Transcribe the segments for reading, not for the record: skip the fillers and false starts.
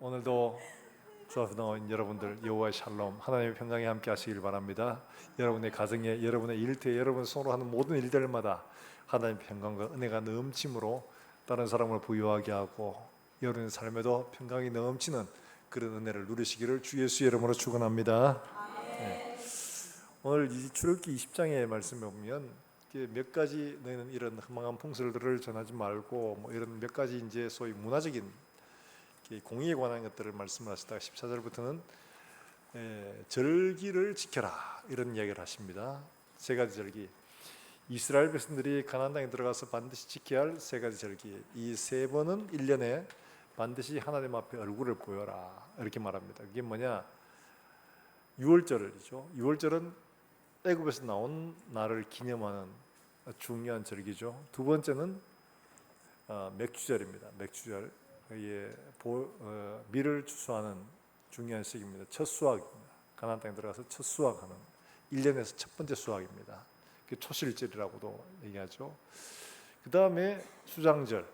오늘도 수업 나온 여러분들 여호와의 샬롬 하나님의 평강에 함께 하시길 바랍니다. 여러분의 가정에, 여러분의 일터에, 여러분 손으로 하는 모든 일들마다 하나님의 평강과 은혜가 넘침으로 다른 사람을 부유하게 하고 여러분의 삶에도 평강이 넘치는 그런 은혜를 누리시기를 주 예수의 이름으로 축원합니다. 네. 오늘 이 출애굽기 20장의 말씀에 보면 몇 가지 너희는 이런 허망한 풍설들을 전하지 말고 뭐 이런 몇 가지 이제 소위 문화적인 공의에 관한 것들을 말씀을 하시다가 14절부터는 절기를 지켜라 이런 이야기를 하십니다. 세 가지 절기, 이스라엘 백성들이 가나안 땅에 들어가서 반드시 지켜야 할 세 가지 절기, 이 세 번은 1년에 반드시 하나님 앞에 얼굴을 보여라 이렇게 말합니다. 그게 뭐냐? 유월절이죠. 유월절은 애굽에서 나온 날을 기념하는 중요한 절기죠. 두 번째는 맥주절입니다. 맥주절, 밀을 추수하는 중요한 시기입니다. 첫 수확입니다. 가나안 땅에 들어가서 첫 수확하는 1년에서 첫 번째 수확입니다. 초실절이라고도 얘기하죠. 그 다음에 수장절,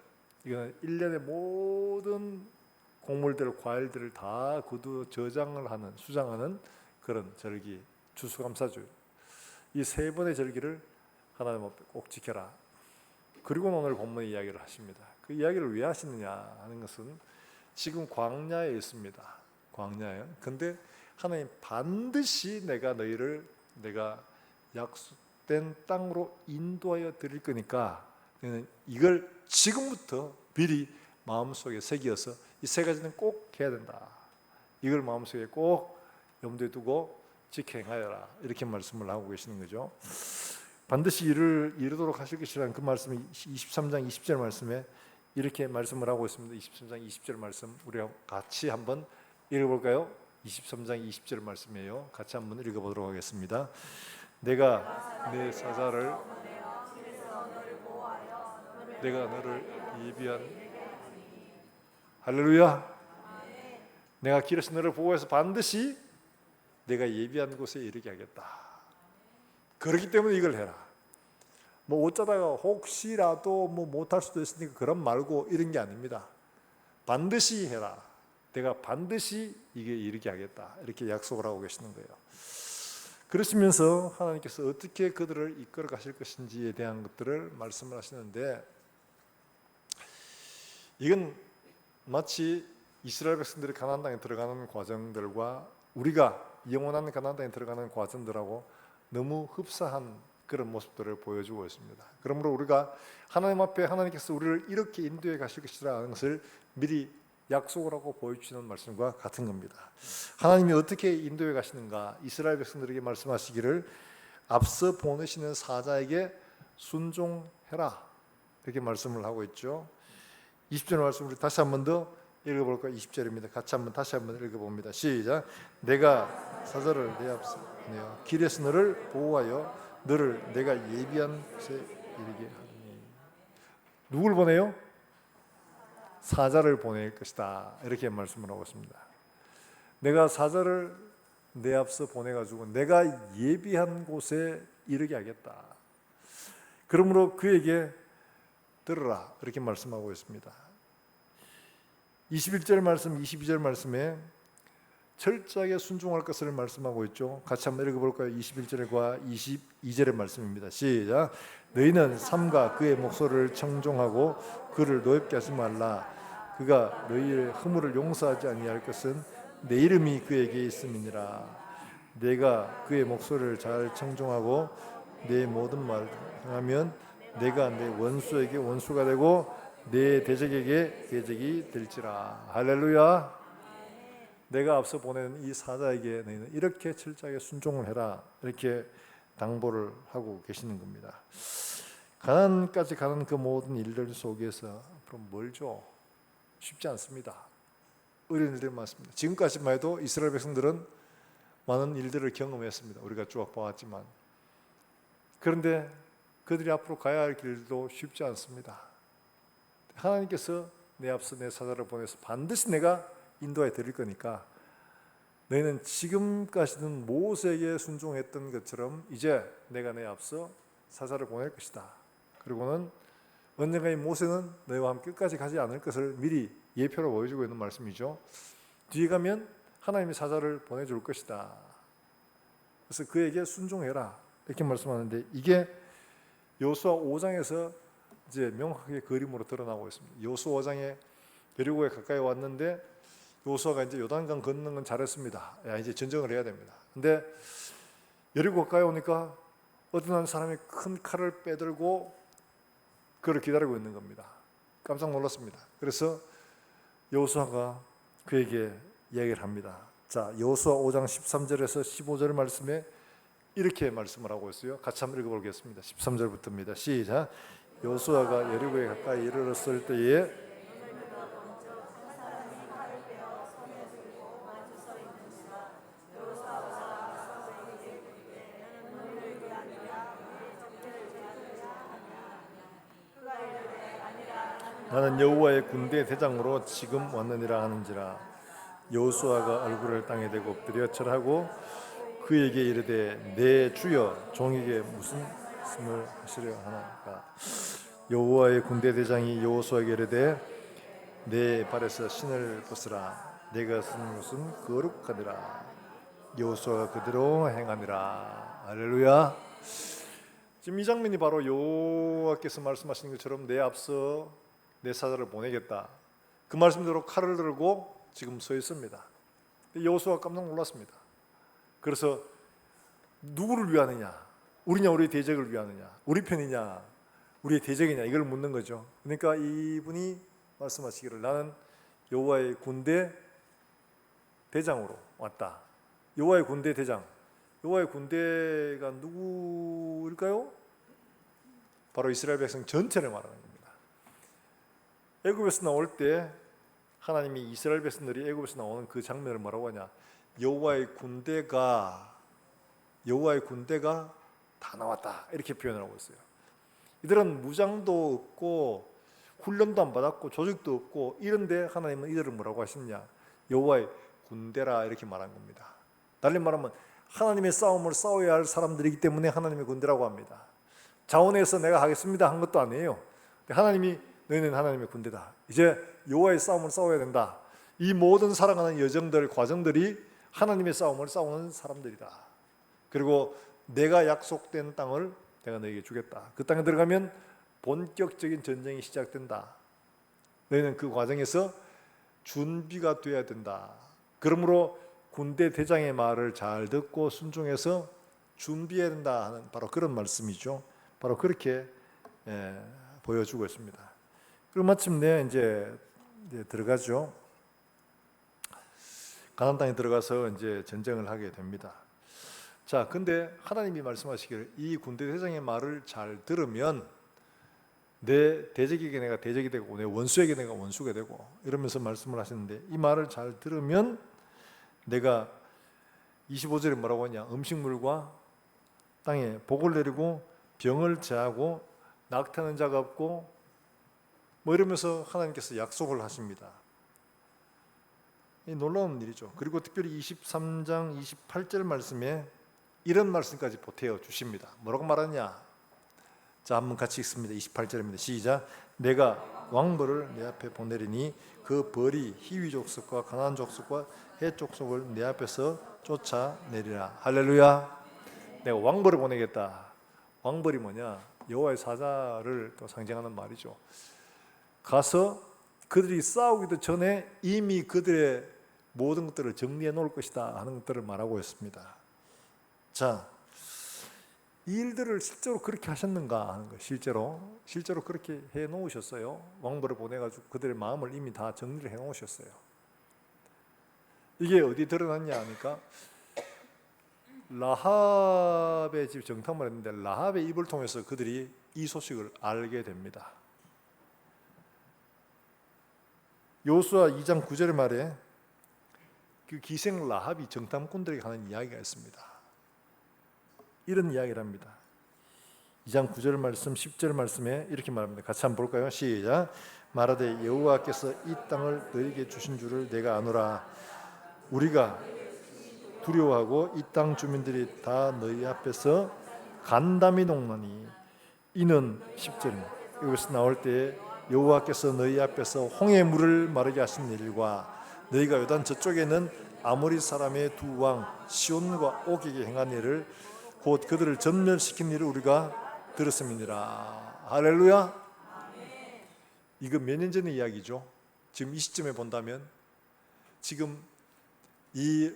이거는 1년의 모든 곡물들, 과일들을 다 구두 저장을 하는, 수장하는 그런 절기, 추수감사절. 이 세 번의 절기를 하나님 앞에 꼭 지켜라. 그리고 오늘 본문의 이야기를 하십니다. 그 이야기를 왜 하시느냐 하는 것은 지금 광야에 있습니다. 광야에. 근데 하나님 반드시 내가 너희를 내가 약속된 땅으로 인도하여 드릴 거니까 너희는 이걸 지금부터 미리 마음속에 새겨서 이 세 가지는 꼭 해야 된다. 이걸 마음속에 꼭 염두에 두고 지켜행하여라 이렇게 말씀을 하고 계시는 거죠. 반드시 이루도록 하실 것이라는 그 말씀이 23장 20절 말씀에 이렇게 말씀을 하고 있습니다. 23장 20절 말씀 우리가 같이 한번 읽어볼까요? 23장 20절 말씀이에요. 같이 한번 읽어보도록 하겠습니다. 내가 내 사자를 내가 너를 예비한 할렐루야. 내가 길에서 너를 보호해서 반드시 내가 예비한 곳에 이르게 하겠다. 그렇기 때문에 이걸 해라. 뭐 어쩌다가 혹시라도 뭐 못할 수도 있으니까 그런 말고 이런 게 아닙니다. 반드시 해라. 내가 반드시 이게 이르게 하겠다. 이렇게 약속을 하고 계시는 거예요. 그러시면서 하나님께서 어떻게 그들을 이끌어 가실 것인지에 대한 것들을 말씀을 하시는데, 이건 마치 이스라엘 백성들이 가나안 땅에 들어가는 과정들과 우리가 영원한 가나안 땅에 들어가는 과정들하고 너무 흡사한 그런 모습들을 보여주고 있습니다. 그러므로 우리가 하나님 앞에 하나님께서 우리를 이렇게 인도해 가실 것이라는 것을 미리 약속을 하고 보여주시는 말씀과 같은 겁니다. 하나님이 어떻게 인도해 가시는가? 이스라엘 백성들에게 말씀하시기를 앞서 보내시는 사자에게 순종해라 이렇게 말씀을 하고 있죠. 20절 말씀 우리 다시 한 번 더 읽어볼까요? 20절입니다. 같이 한번 다시 한번 읽어봅니다. 시작. 내가 사자를 내 앞서 내어 길에서 너를 보호하여 너를 내가 예비한 곳에 이르게 하리니. 누굴 보내요? 사자를 보낼 것이다 이렇게 말씀을 하고 있습니다. 내가 사자를 내 앞서 보내가지고 내가 예비한 곳에 이르게 하겠다. 그러므로 그에게 들으라 이렇게 말씀하고 있습니다. 21절 말씀, 22절 말씀에 철저하게 순종할 것을 말씀하고 있죠. 같이 한번 읽어볼까요? 21절과 22절의 말씀입니다. 시작. 너희는 삼가 그의 목소리를 청종하고 그를 노엽게 하지 말라. 그가 너희의 허물을 용서하지 아니할 것은 내 이름이 그에게 있음이니라. 내가 그의 목소리를 잘 청종하고 내 모든 말을 행하면 내가 내 원수에게 원수가 되고 내 대적에게 대적이 될지라. 할렐루야. 내가 앞서 보낸 이 사자에게 너희는 이렇게 철저하게 순종을 해라 이렇게 당부를 하고 계시는 겁니다. 가나안까지 가는 그 모든 일들 속에서 앞으로 멀죠. 쉽지 않습니다. 어려운 일들이 많습니다. 지금까지만 해도 이스라엘 백성들은 많은 일들을 경험했습니다. 우리가 쭉 보았지만, 그런데 그들이 앞으로 가야 할 길도 쉽지 않습니다. 하나님께서 내 앞서 내 사자를 보내서 반드시 내가 인도해 드릴 거니까 너희는 지금까지는 모세에게 순종했던 것처럼 이제 내가 내 앞서 사자를 보낼 것이다. 그리고는 언젠가 이 모세는 너희와 함께 끝까지 가지 않을 것을 미리 예표로 보여주고 있는 말씀이죠. 뒤에 가면 하나님의 사자를 보내줄 것이다. 그래서 그에게 순종해라 이렇게 말씀하는데, 이게 여호수아 5장에서 이제 명확하게 그림으로 드러나고 있습니다. 여호수아 5장에 여리고에 가까이 왔는데 여호수아가 이제 요단강 건너는 건 잘했습니다. 야, 이제 전쟁을 해야 됩니다. 근데 여리고 가까이 오니까 어떤 한 사람이 큰 칼을 빼들고 그를 기다리고 있는 겁니다. 깜짝 놀랐습니다. 그래서 여호수아가 그에게 이야기를 합니다. 자, 여호수아 5장 13절에서 15절 말씀에 이렇게 말씀을 하고 있어요. 같이 한번 읽어보겠습니다. 13절부터입니다. 시작. 여호수아가 여리고에 가까이 이르렀을 때에 나는 여호와의 군대 대장으로 지금 왔느니라 하는지라. 여호수아가 얼굴을 땅에 대고 엎드려 절하고 그에게 이르되 내 주여 종에게 무슨 말씀을 하시려 하나이까. 여호와의 군대 대장이 여호수아에게 이르되 내 발에서 신을 벗으라. 내가 쓴 것은 거룩하니라. 여호수아가 그대로 행하니라. 할렐루야. 지금 이 장면이 바로 여호와께서 말씀하신 것처럼 내 앞서 내 사자를 보내겠다, 그 말씀대로 칼을 들고 지금 서 있습니다. 여호수아가 깜짝 놀랐습니다. 그래서 누구를 위하느냐? 우리냐 우리의 대적을 위하느냐? 우리 편이냐 우리의 대적이냐? 이걸 묻는 거죠. 그러니까 이분이 말씀하시기를 나는 여호와의 군대 대장으로 왔다. 여호와의 군대 대장, 여호와의 군대가 누구일까요? 바로 이스라엘 백성 전체를 말하는 겁니다. 애굽에서 나올 때 하나님이 이스라엘 백성들이 애굽에서 나오는 그 장면을 뭐라고 하냐? 여호와의 군대가 다 나왔다 이렇게 표현을 하고 있어요. 이들은 무장도 없고 훈련도 안 받았고 조직도 없고 이런데 하나님은 이들을 뭐라고 하시느냐? 여호와의 군대라 이렇게 말한 겁니다. 달리 말하면 하나님의 싸움을 싸워야 할 사람들이기 때문에 하나님의 군대라고 합니다. 자원해서 내가 하겠습니다 한 것도 아니에요. 하나님이 너희는 하나님의 군대다. 이제 여호와의 싸움을 싸워야 된다. 이 모든 살아가는 여정들, 과정들이 하나님의 싸움을 싸우는 사람들이다. 그리고 내가 약속된 땅을 내가 너에게 주겠다. 그 땅에 들어가면 본격적인 전쟁이 시작된다. 너희는 그 과정에서 준비가 돼야 된다. 그러므로 군대 대장의 말을 잘 듣고 순종해서 준비해야 된다 하는 바로 그런 말씀이죠. 바로 그렇게 보여주고 있습니다. 그리고 마침내 이제 들어가죠. 가나안 땅에 들어가서 이제 전쟁을 하게 됩니다. 자, 근데 하나님이 말씀하시기를 이 군대 대장의 말을 잘 들으면 내 대적에게 내가 대적이 되고 내 원수에게 내가 원수가 되고 이러면서 말씀을 하시는데, 이 말을 잘 들으면 내가 25절에 뭐라고 하냐? 음식물과 땅에 복을 내리고 병을 제하고 낙태하는 자가 없고 뭐 이러면서 하나님께서 약속을 하십니다. 이 놀라운 일이죠. 그리고 특별히 23장 28절 말씀에 이런 말씀까지 보태어 주십니다. 뭐라고 말하냐? 자, 한번 같이 읽습니다. 28절입니다. 시작. 내가 왕벌을 내 앞에 보내리니 그 벌이 히위 족속과 가나안 족속과 헷 족속을 내 앞에서 쫓아내리라. 할렐루야. 내가 왕벌을 보내겠다. 왕벌이 뭐냐? 여호와의 사자를 또 상징하는 말이죠. 가서 그들이 싸우기도 전에 이미 그들의 모든 것들을 정리해 놓을 것이다 하는 것들을 말하고 있습니다. 자, 이 일들을 실제로 그렇게 하셨는가 하는 거, 실제로 그렇게 해 놓으셨어요. 왕벌을 보내가지고 그들의 마음을 이미 다 정리를 해 놓으셨어요. 이게 어디 드러났냐 하니까 라합의 집 정탐을 했는데 라합의 입을 통해서 그들이 이 소식을 알게 됩니다. 여호수아 2장 9절 말에 그 기생 라합이 정탐꾼들에게 하는 이야기가 있습니다. 이런 이야기를 합니다. 2장 9절 말씀 10절 말씀에 이렇게 말합니다. 같이 한번 볼까요? 시작. 말하되 여호와께서 이 땅을 너희에게 주신 줄을 내가 아노라. 우리가 두려워하고 이 땅 주민들이 다 너희 앞에서 간담이 녹나니 이는 10절입니다. 여기서 나올 때 여호와께서 너희 앞에서 홍해 물을 마르게 하신 일과 너희가 요단 저쪽에는 아모리 사람의 두 왕 시온과 옥에게 행한 일을 곧 그들을 전멸시킨 일을 우리가 들었음이니라. 할렐루야. 이거 몇 년 전의 이야기죠. 지금 이 시점에 본다면 지금 이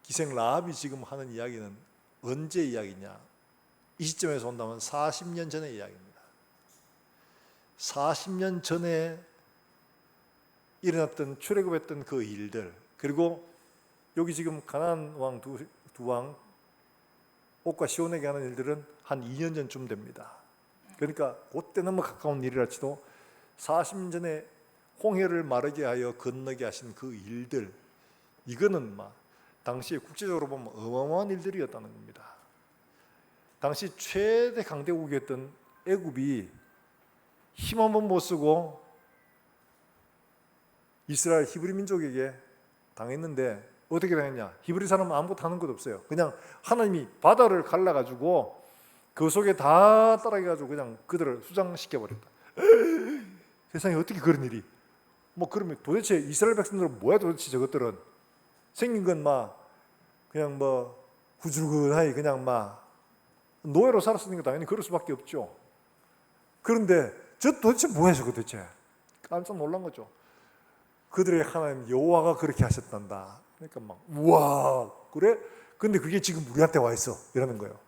기생 라합이 지금 하는 이야기는 언제 이야기냐? 이 시점에서 본다면 40년 전의 이야기입니다. 40년 전에 일어났던 출애굽했던 그 일들, 그리고 여기 지금 가나안 왕 두 왕 옥과 시온에게 하는 일들은 한 2년 전쯤 됩니다. 그러니까 그때 너무 가까운 일이랄지도 40년 전에 홍해를 마르게 하여 건너게 하신 그 일들, 이거는 막 당시에 국제적으로 보면 어마어마한 일들이었다는 겁니다. 당시 최대 강대국이었던 애굽이 힘 한 번 못 쓰고 이스라엘 히브리 민족에게 당했는데 어떻게 당했냐? 히브리 사람은 아무것도 하는 것 없어요. 그냥 하나님이 바다를 갈라가지고 그 속에 다 따라가가지고 그냥 그들을 수장시켜버렸다. 세상에 어떻게 그런 일이? 뭐 그러면 도대체 이스라엘 백성들은 뭐야 도대체 저것들은? 생긴 건 막 그냥 뭐 후줄근하게 그냥 막 노예로 살았으니까 당연히 그럴 수밖에 없죠. 그런데 저 도대체 뭐야 저거 도대체? 깜짝 놀란 거죠. 그들의 하나님 여호와가 그렇게 하셨단다. 그러니까 막 우와 그래? 근데 그게 지금 우리한테 와 있어 이러는 거예요.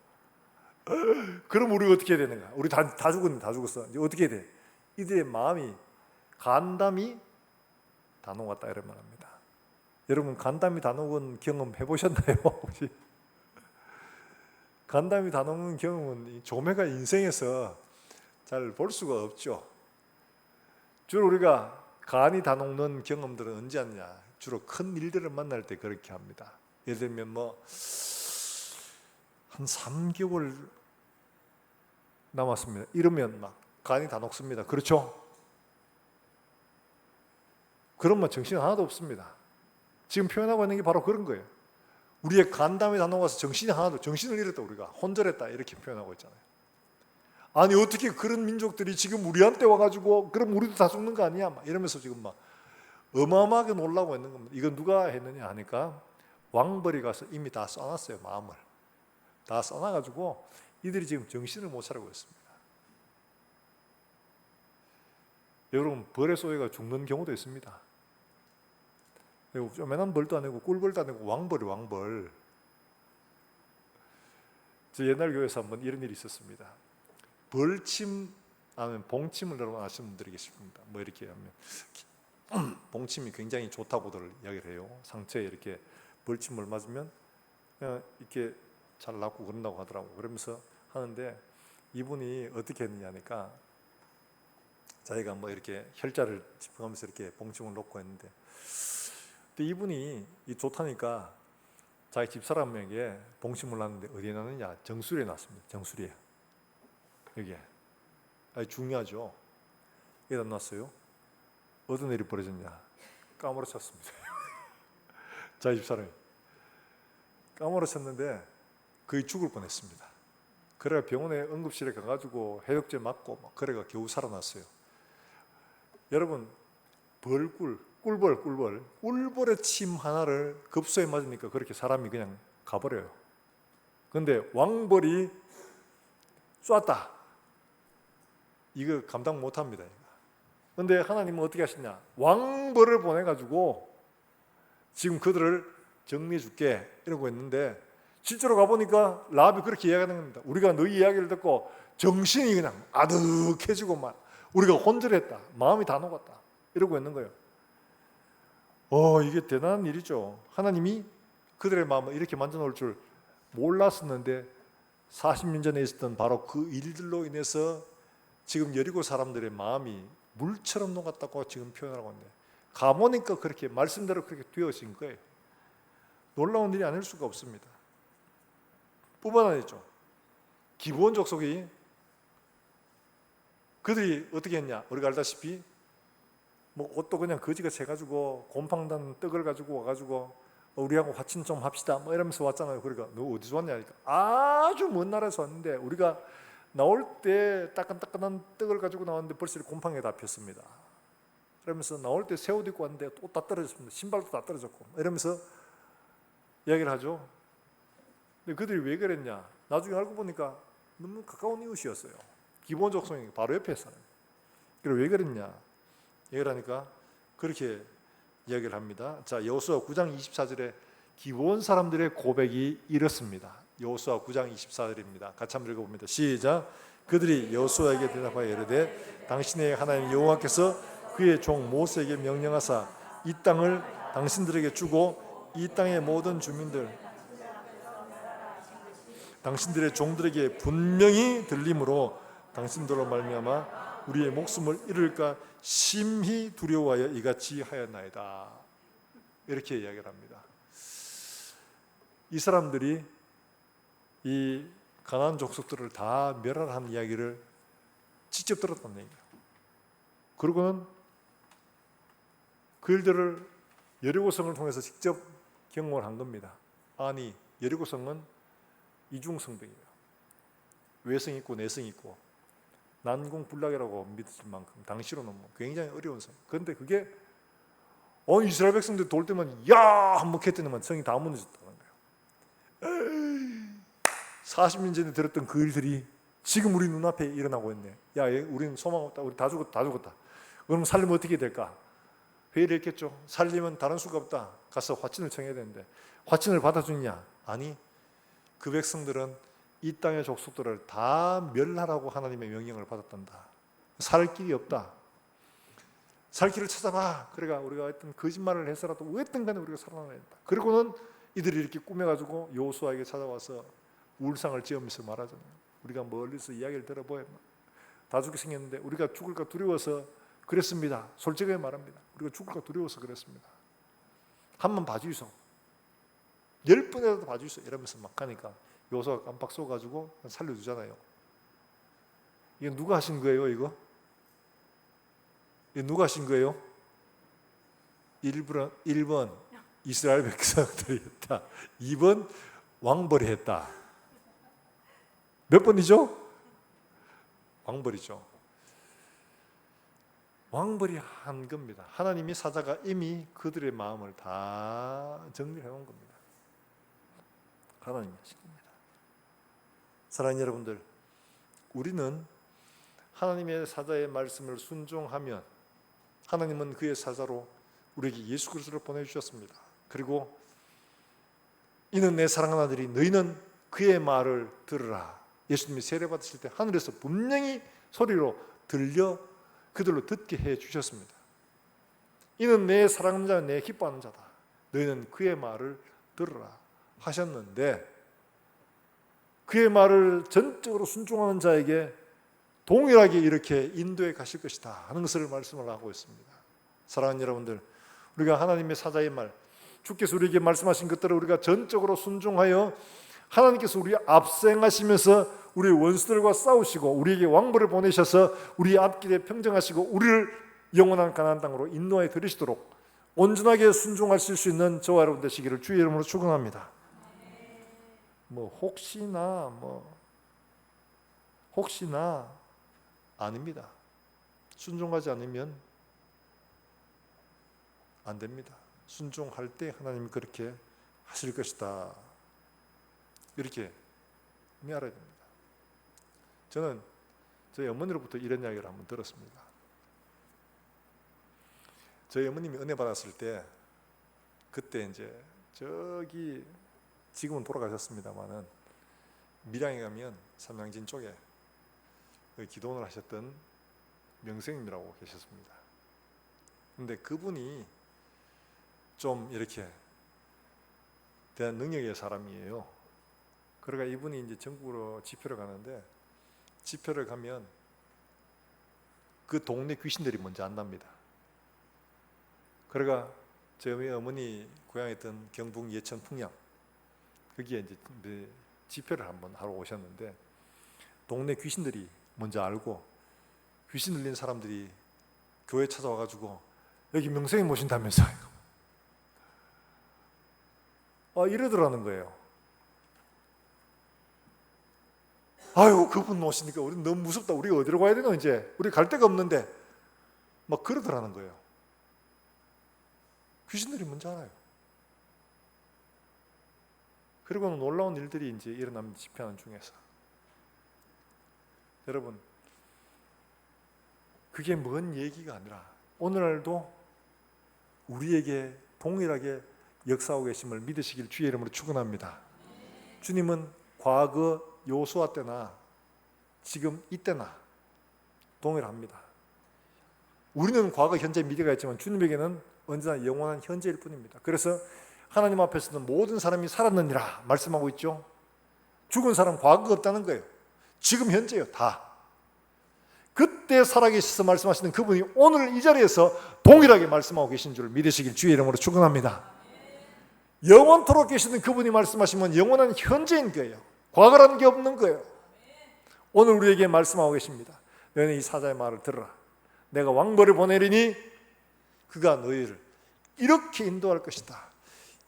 그럼 우리가 어떻게 해야 되는가? 우리 다 죽었는데 다 죽었어. 이제 어떻게 해야 돼? 이들의 마음이 간담이 다 녹았다 이런 말합니다. 여러분 간담이 다 녹은 경험 해보셨나요? 혹시? 간담이 다 녹은 경험은 조매가 인생에서 잘 볼 수가 없죠. 주로 우리가 간이 다 녹는 경험들은 언제 하느냐? 주로 큰 일들을 만날 때 그렇게 합니다. 예를 들면 뭐 한 3개월 남았습니다. 이러면 막 간이 다 녹습니다. 그렇죠? 그러면 정신 하나도 없습니다. 지금 표현하고 있는 게 바로 그런 거예요. 우리의 간담이 다 녹아서 정신을 잃었다, 우리가 혼절했다 이렇게 표현하고 있잖아요. 아니 어떻게 그런 민족들이 지금 우리한테 와가지고 그럼 우리도 다 죽는 거 아니야? 막 이러면서 지금 막 어마어마하게 놀라고 있는 겁니다. 이건 누가 했느냐 하니까 왕벌이 가서 이미 다 써놨어요. 마음을 다 써놔가지고 이들이 지금 정신을 못 차리고 있습니다. 여러분 벌에 쏘여가 죽는 경우도 있습니다. 쪼매난 벌도 아니고 꿀벌도 아니고 왕벌이 왕벌. 저 옛날 교회에서 한번 이런 일이 있었습니다. 벌침 아니면 봉침을 여러분 아시는 분들이 계십니다. 뭐 이렇게 하면 봉침이 굉장히 좋다고들 이야기를 해요. 상처에 이렇게 벌침을 맞으면 그냥 이렇게 잘 낫고 그런다고 하더라고. 그러면서 하는데 이분이 어떻게 했느냐니까 자기가 뭐 이렇게 혈자를 짚어가면서 이렇게 봉침을 놓고 했는데 근데 이분이 이 좋다니까 자기 집사람에게 봉침을 놨는데 어디에 놨느냐? 정수리에 놨습니다. 정수리에. 여기에. 아주 중요하죠. 여기다 놨어요. 어떤 일이 벌어졌냐? 까무러쳤습니다. 자기 집사람이. 까무러쳤는데 거의 죽을 뻔했습니다. 그래가 병원에 응급실에 가가지고 해독제 맞고 막 그래가 겨우 살아났어요. 여러분 꿀벌의 침 하나를 급소에 맞으니까 그렇게 사람이 그냥 가버려요. 근데 왕벌이 쐈다. 이거 감당 못합니다. 근데 하나님은 어떻게 하시냐? 왕벌을 보내가지고 지금 그들을 정리해 줄게 이러고 있는데 실제로 가보니까 라합이 그렇게 이야기하는 겁니다. 우리가 너희 이야기를 듣고 정신이 그냥 아득해지고 막 우리가 혼절했다. 마음이 다 녹았다. 이러고 있는 거예요. 이게 대단한 일이죠. 하나님이 그들의 마음을 이렇게 만져놓을 줄 몰랐었는데 40년 전에 있었던 바로 그 일들로 인해서 지금 여리고 사람들의 마음이 물처럼 녹았다고 지금 표현하고 있는데 가보니까 그렇게 말씀대로 그렇게 되어진 거예요. 놀라운 일이 아닐 수가 없습니다. 뿐만 아니죠. 기브온 족속이 그들이 어떻게 했냐? 우리가 알다시피 뭐 옷도 그냥 거지같이 해가지고 곰팡단 떡을 가지고 와가지고 우리하고 화친 좀 합시다 뭐 이러면서 왔잖아요. 그러니까 너 어디서 왔냐 하니까 아주 먼 나라에서 왔는데 우리가 나올 때 따끈따끈한 떡을 가지고 나왔는데 벌써 곰팡이가 다 폈습니다. 그러면서 나올 때 새 옷 입고 왔는데 옷 다 떨어졌습니다. 신발도 다 떨어졌고 이러면서 이야기를 하죠. 근데 그들이 왜 그랬냐? 나중에 알고 보니까 너무 가까운 이웃이었어요. 기본 적성이 바로 옆에 사는. 그래 왜 그랬냐? 얘기를 하니까 그렇게 이야기를 합니다. 자, 여호수아 9장 24절에 기브온 사람들의 고백이 이렇습니다. 여호수아 9장 24절입니다. 같이 한번 읽어봅니다. 시작. 그들이 여호수아에게 대답하여 이르되 당신의 하나님 여호와께서 그의 종 모세에게 명령하사 이 땅을 당신들에게 주고 이 땅의 모든 주민들 당신들의 종들에게 분명히 들림으로 당신들로 말미암아 우리의 목숨을 잃을까 심히 두려워하여 이같이 하였나이다. 이렇게 이야기를 합니다. 이 사람들이 이 가나안 족속들을 다 멸하라는 이야기를 직접 들었다는 얘기예요. 그리고는 그 일들을 여리고성을 통해서 직접 경험을 한 겁니다. 아니, 여리고성은 이중성벽이에요. 외성이 있고 내성이 있고 난공불락이라고 믿을 만큼 당시로는 굉장히 어려운 성. 그런데 그게 이스라엘 백성들 돌 때만 야 한번 했더니만 성이 다 무너졌다는 거예요. 40년 전에 들었던 그 일들이 지금 우리 눈앞에 일어나고 있네. 야, 우리는 소망 없다. 우리 다 죽었다. 그럼 살리면 어떻게 될까? 회의를 했겠죠. 살리면 다른 수가 없다. 가서 화친을 청해야 되는데 화친을 받아주느냐? 아니, 그 백성들은 이 땅의 족속들을 다 멸하라고 하나님의 명령을 받았단다. 살 길이 없다. 살 길을 찾아봐. 그러니까 우리가 어떤 거짓말을 해서라도 어떤 간에 우리가 살아나야 된다. 그리고는 이들이 이렇게 꾸며가지고 여호수아에게 찾아와서 울상을 지으면서 말하잖아요. 우리가 멀리서 이야기를 들어보면 다 죽게 생겼는데 우리가 죽을까 두려워서 그랬습니다. 솔직하게 말합니다. 우리가 죽을까 두려워서 그랬습니다. 한번 봐주이소. 10번이라도 봐주이소. 이러면서 막 가니까 여호수아가 깜빡 쏘가지고 살려주잖아요. 이게 누가 하신 거예요? 이거 누가 하신 거예요? 1번 이스라엘 백성들이 했다. 2번 왕벌이 했다. 몇 번이죠? 왕벌이죠. 왕벌이 한 겁니다. 하나님이 사자가 이미 그들의 마음을 다 정리해 놓은 겁니다. 하나님이 하신 겁니다. 사랑하는 여러분들, 우리는 하나님의 사자의 말씀을 순종하면 하나님은 그의 사자로 우리에게 예수 그리스도를 보내주셨습니다. 그리고 이는 내 사랑하는 아들이 너희는 그의 말을 들으라. 예수님이 세례받으실 때 하늘에서 분명히 소리로 들려 그들로 듣게 해주셨습니다. 이는 내 사랑하는 자는 내 기뻐하는 자다. 너희는 그의 말을 들으라 하셨는데 그의 말을 전적으로 순종하는 자에게 동일하게 이렇게 인도해 가실 것이다 하는 것을 말씀을 하고 있습니다. 사랑하는 여러분들, 우리가 하나님의 사자의 말, 주께서 우리에게 말씀하신 것들을 우리가 전적으로 순종하여 하나님께서 우리 앞생하시면서 우리 원수들과 싸우시고 우리에게 왕벌을 보내셔서 우리 앞길에 평정하시고 우리를 영원한 가나안 땅으로 인도해 드리시도록 온전하게 순종하실 수 있는 저와 여러분 되시기를 주의 이름으로 축원합니다. 혹시나 아닙니다. 순종하지 않으면 안 됩니다. 순종할 때 하나님이 그렇게 하실 것이다. 이렇게 알아야 됩니다. 저는 저희 어머니로부터 이런 이야기를 한번 들었습니다. 저희 어머님이 은혜 받았을 때 그때 이제 저기 지금은 돌아가셨습니다만은 밀양에 가면 삼양진 쪽에 기도원을 하셨던 명생님이라고 계셨습니다. 근데 그분이 좀 이렇게 대한 능력의 사람이에요. 그러니까 이분이 이제 전국으로 집회를 가는데 집회를 가면 그 동네 귀신들이 먼저 안답니다. 그러니까 저희 어머니 고향이었던 경북 예천 풍양 거기에 이제 집회를 한번 하러 오셨는데 동네 귀신들이 먼저 알고 귀신 들린 사람들이 교회 찾아와가지고 여기 명생이 모신다면서요. 이러더라는 거예요. 아유, 그분 모시니까 우리 너무 무섭다. 우리가 어디로 가야 되나 이제 우리 갈 데가 없는데 막 그러더라는 거예요. 귀신들이 뭔지 알아요. 그리고는 놀라운 일들이 이제 일어납니다. 집회하는 중에서. 여러분, 그게 먼 얘기가 아니라 오늘날도 우리에게 동일하게 역사하고 계심을 믿으시길 주의 이름으로 축원합니다. 주님은 과거 요수아 때나 지금 이때나 동일합니다. 우리는 과거, 현재, 미래가 있지만 주님에게는 언제나 영원한 현재일 뿐입니다. 그래서 하나님 앞에서는 모든 사람이 살았느니라 말씀하고 있죠. 죽은 사람 과거가 없다는 거예요. 지금 현재요, 다. 그때 살아계셔서 말씀하시는 그분이 오늘 이 자리에서 동일하게 말씀하고 계신 줄 믿으시길 주의 이름으로 축원합니다. 영원토록 계시는 그분이 말씀하시면 영원한 현재인 거예요. 과거라는 게 없는 거예요. 오늘 우리에게 말씀하고 계십니다. 너희는 이 사자의 말을 들으라. 내가 왕벌을 보내리니 그가 너희를 이렇게 인도할 것이다.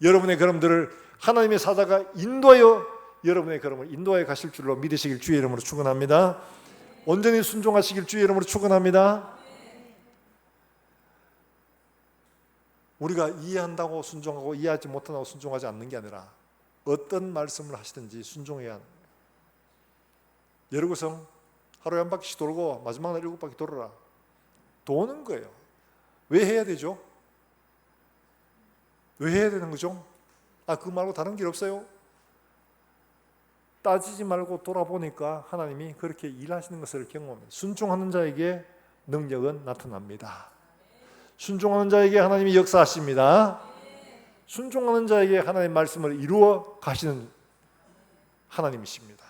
여러분의 걸음들을 하나님의 사자가 인도하여 여러분의 걸음을 인도하여 가실 줄로 믿으시길 주의 이름으로 축원합니다. 온전히 순종하시길 주의 이름으로 축원합니다. 우리가 이해한다고 순종하고 이해하지 못한다고 순종하지 않는 게 아니라 어떤 말씀을 하시든지 순종해야 하는 거예요. 여리고성 하루에 한 바퀴씩 돌고 마지막 날 7바퀴 돌아라. 도는 거예요. 왜 해야 되죠? 왜 해야 되는 거죠? 그거 말고 다른 길 없어요? 따지지 말고 돌아보니까 하나님이 그렇게 일하시는 것을 경험합니다. 순종하는 자에게 능력은 나타납니다. 순종하는 자에게 하나님이 역사하십니다. 순종하는 자에게 하나님의 말씀을 이루어 가시는 하나님이십니다.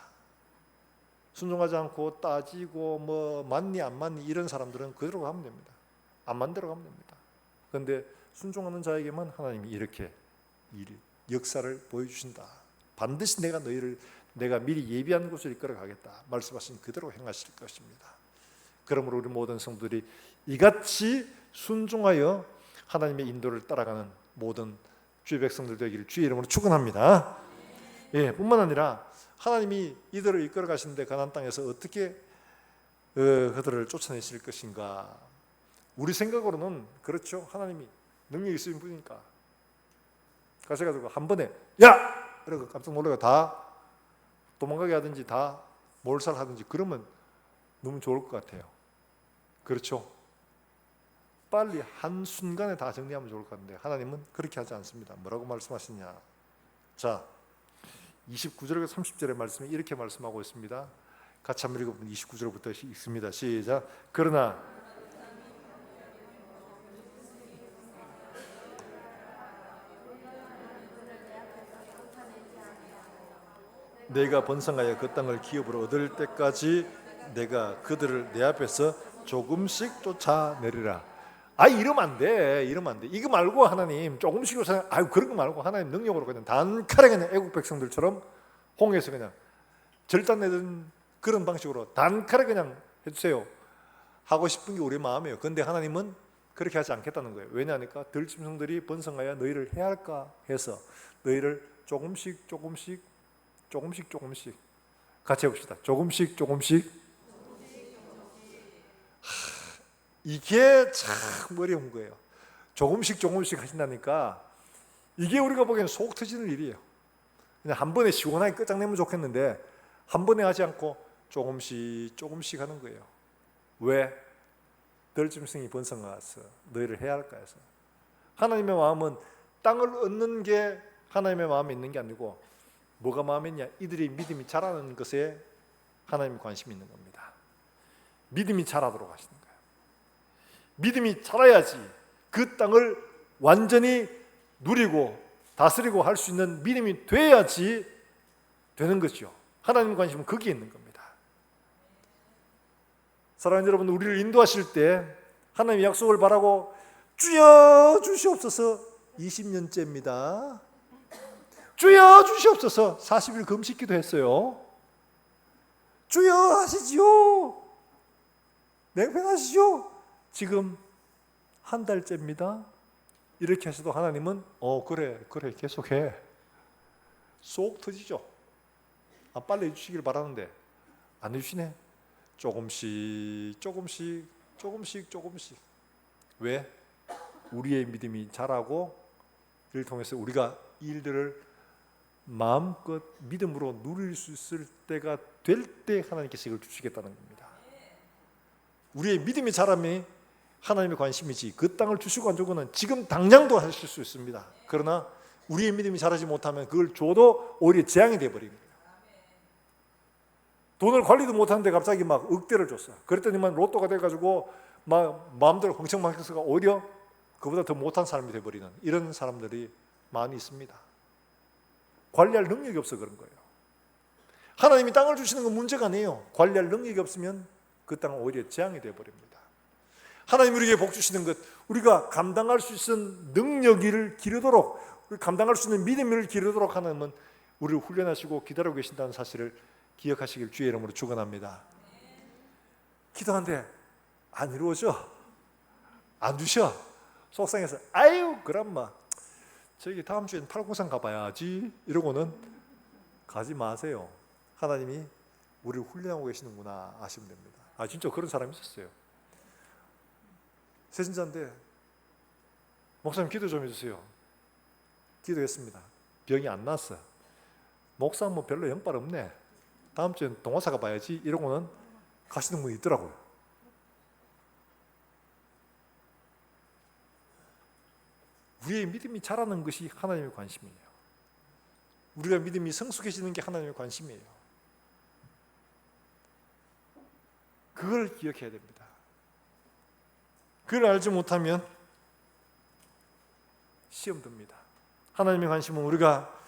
순종하지 않고 따지고 뭐 맞니 안 맞니 이런 사람들은 그대로 가면 됩니다. 안 맞는 대로 가면 됩니다. 그런데 순종하는 자에게만 하나님이 이렇게 역사를 보여주신다. 반드시 내가 너희를 내가 미리 예비한 곳을 이끌어 가겠다 말씀하신 그대로 행하실 것입니다. 그러므로 우리 모든 성도들이 이같이 순종하여 하나님의 인도를 따라가는 모든 주의 백성들 되기를 주의 이름으로 축원합니다. 뿐만 아니라 하나님이 이들을 이끌어 가시는데 가나안 땅에서 어떻게 그들을 쫓아내실 것인가. 우리 생각으로는 그렇죠. 하나님이 능력이 있으신 분이니까 가셔가지고 한 번에 야! 이러고 깜짝 놀라고 다 도망가게 하든지 다 몰살하든지 그러면 너무 좋을 것 같아요. 그렇죠? 빨리 한순간에 다 정리하면 좋을 것 같은데 하나님은 그렇게 하지 않습니다. 뭐라고 말씀하시냐. 자, 29절과 30절의 말씀에 이렇게 말씀하고 있습니다. 같이 한번 읽어보면 29절부터 읽습니다. 시작. 그러나 내가 번성하여 그 땅을 기업으로 얻을 때까지 내가 그들을 내 앞에서 조금씩 쫓아내리라. 이러면 안 돼. 이러면 안 돼. 이거 말고 하나님 조금씩 쫓아내. 그런 거 말고 하나님 능력으로 그냥 단칼에 그냥 애국 백성들처럼 홍해에서 그냥 절단내던 그런 방식으로 단칼에 그냥 해주세요. 하고 싶은 게 우리 마음이에요. 그런데 하나님은 그렇게 하지 않겠다는 거예요. 왜냐하니까 들짐승들이 번성하여 너희를 해할까 해서 너희를 조금씩 같이 해봅시다. 조금씩 이게 참 어려운 거예요. 조금씩 하신다니까 이게 우리가 보기엔 속 터지는 일이에요. 그냥 한 번에 시원하게 끝장내면 좋겠는데 한 번에 하지 않고 조금씩 하는 거예요. 왜? 들짐승이 번성하서 너희를 해야 할까 해서. 하나님의 마음은 땅을 얻는 게 하나님의 마음에 있는 게 아니고 뭐가 마음에 있냐? 이들이 믿음이 자라는 것에 하나님이 관심이 있는 겁니다. 믿음이 자라도록 하시는 거예요. 믿음이 자라야지 그 땅을 완전히 누리고 다스리고 할 수 있는 믿음이 돼야지 되는 거죠. 하나님 관심은 거기에 있는 겁니다. 사랑하는 여러분, 우리를 인도하실 때 하나님의 약속을 바라고 주여 주시옵소서 20년째입니다. 주여 주시옵소서 40일 금식 기도했어요. 주여 하시지요. 냉팽하시죠. 지금 한 달째입니다. 이렇게 하셔도 하나님은 그래 계속해. 쏙 터지죠. 빨리 해주시길 바라는데 안 해주시네. 조금씩 왜? 우리의 믿음이 자라고 이를 통해서 우리가 이 일들을 마음껏 믿음으로 누릴 수 있을 때가 될 때 하나님께서 이걸 주시겠다는 겁니다. 우리의 믿음이 자람이 하나님의 관심이지 그 땅을 주시고 안 주고는 지금 당장도 하실 수 있습니다. 그러나 우리의 믿음이 자라지 못하면 그걸 줘도 오히려 재앙이 되어버립니다. 돈을 관리도 못하는데 갑자기 막 억대를 줬어. 그랬더니만 로또가 돼가지고 막 마음대로 흥청망청해서 오히려 그보다 더 못한 사람이 되어버리는 이런 사람들이 많이 있습니다. 관리할 능력이 없어 그런 거예요. 하나님이 땅을 주시는 건 문제가 아니에요. 관리할 능력이 없으면 그 땅은 오히려 재앙이 되어버립니다. 하나님 우리에게 복 주시는 것, 우리가 감당할 수 있는 능력을 기르도록, 감당할 수 있는 믿음을 기르도록 하나님은 우리를 훈련하시고 기다리고 계신다는 사실을 기억하시길 주의 이름으로 축원합니다. 기도하는데 안 이루어져, 안 주셔. 속상해서 아유 그럼 막 저기 다음 주엔 팔공산 가봐야지 이러고는 가지 마세요. 하나님이 우리를 훈련하고 계시는구나 아시면 됩니다. 아 진짜 그런 사람이 있었어요. 세신자인데 목사님 기도 좀 해주세요. 기도했습니다. 병이 안 났어요. 목사 뭐 별로 영빨 없네. 다음 주엔 동화사 가봐야지 이러고는 가시는 분이 있더라고요. 우리의 믿음이 자라는 것이 하나님의 관심이에요. 우리가 믿음이 성숙해지는 게 하나님의 관심이에요. 그걸 기억해야 됩니다. 그걸 알지 못하면 시험 듭니다. 하나님의 관심은 우리가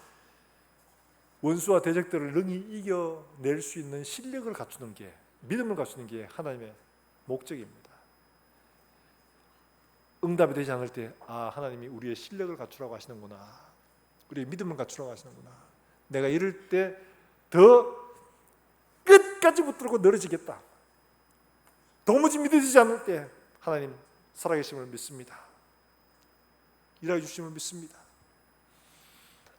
원수와 대적들을 능히 이겨낼 수 있는 실력을 갖추는 게, 믿음을 갖추는 게 하나님의 목적입니다. 응답이 되지 않을 때 하나님이 우리의 실력을 갖추라고 하시는구나, 우리의 믿음을 갖추라고 하시는구나, 내가 이럴 때 더 끝까지 붙들고 늘어지겠다, 도무지 믿어지지 않을 때 하나님 살아계심을 믿습니다. 일하여 주심을 믿습니다.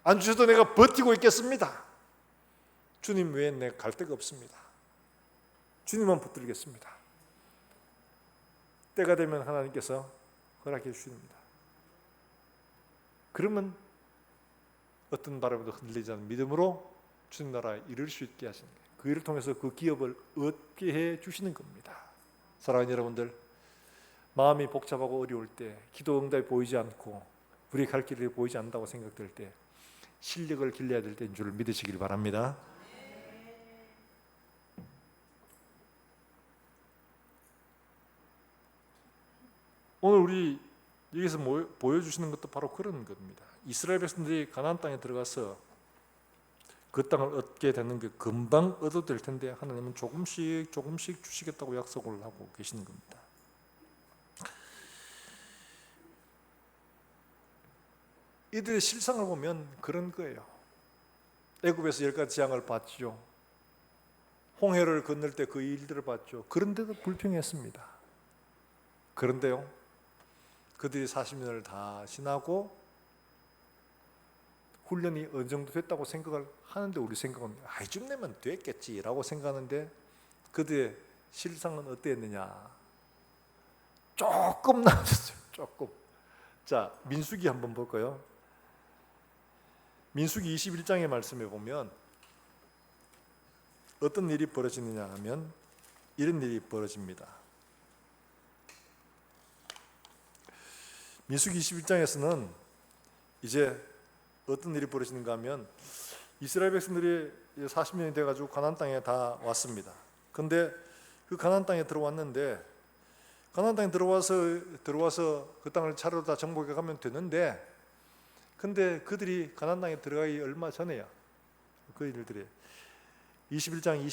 안 주셔도 내가 버티고 있겠습니다. 주님 외엔 내가 갈 데가 없습니다. 주님만 붙들겠습니다. 때가 되면 하나님께서 허락해 주십니다. 그러면 어떤 바람에도 흔들리지 않는 믿음으로 주님 나라에 이룰 수 있게 하시는 거예요. 그 일을 통해서 그 기업을 얻게 해 주시는 겁니다. 사랑하는 여러분들, 마음이 복잡하고 어려울 때, 기도 응답이 보이지 않고 우리 갈 길이 보이지 않는다고 생각될 때 실력을 길러야 될 때인 줄 믿으시길 바랍니다. 오늘 우리 여기서 보여주시는 것도 바로 그런 겁니다. 이스라엘 백성들이 가나안 땅에 들어가서 그 땅을 얻게 되는 게 금방 얻어도 될 텐데 하나님은 조금씩 주시겠다고 약속을 하고 계시는 겁니다. 이들의 실상을 보면 그런 거예요. 애굽에서 10가지 재앙을 봤죠. 홍해를 건널 때 그 일들을 봤죠. 그런데도 불평했습니다. 그런데요, 그들이 40년을 다 지나고 훈련이 어느 정도 됐다고 생각을 하는데 우리 생각은 이쯤 되면 됐겠지라고 생각하는데 그들의 실상은 어땠느냐? 조금 나아졌어요. 조금. 자, 민수기 한번 볼까요? 민수기 21장의 말씀에 보면 어떤 일이 벌어지느냐 하면 이런 일이 벌어집니다. 민수기 21장에서는 이제 어떤 일이 벌어지는가 하면 이스라엘 백성들이 40년이 돼가지고 가나안 땅에 다 왔습니다. 근데 그 가나안 땅에 들어왔는데 가나안 땅에 들어와서 그 땅을 차로 다 정복해 가면 되는데 근데 그들이 가나안 땅에 들어가기 얼마 전에야 그 일들이 21장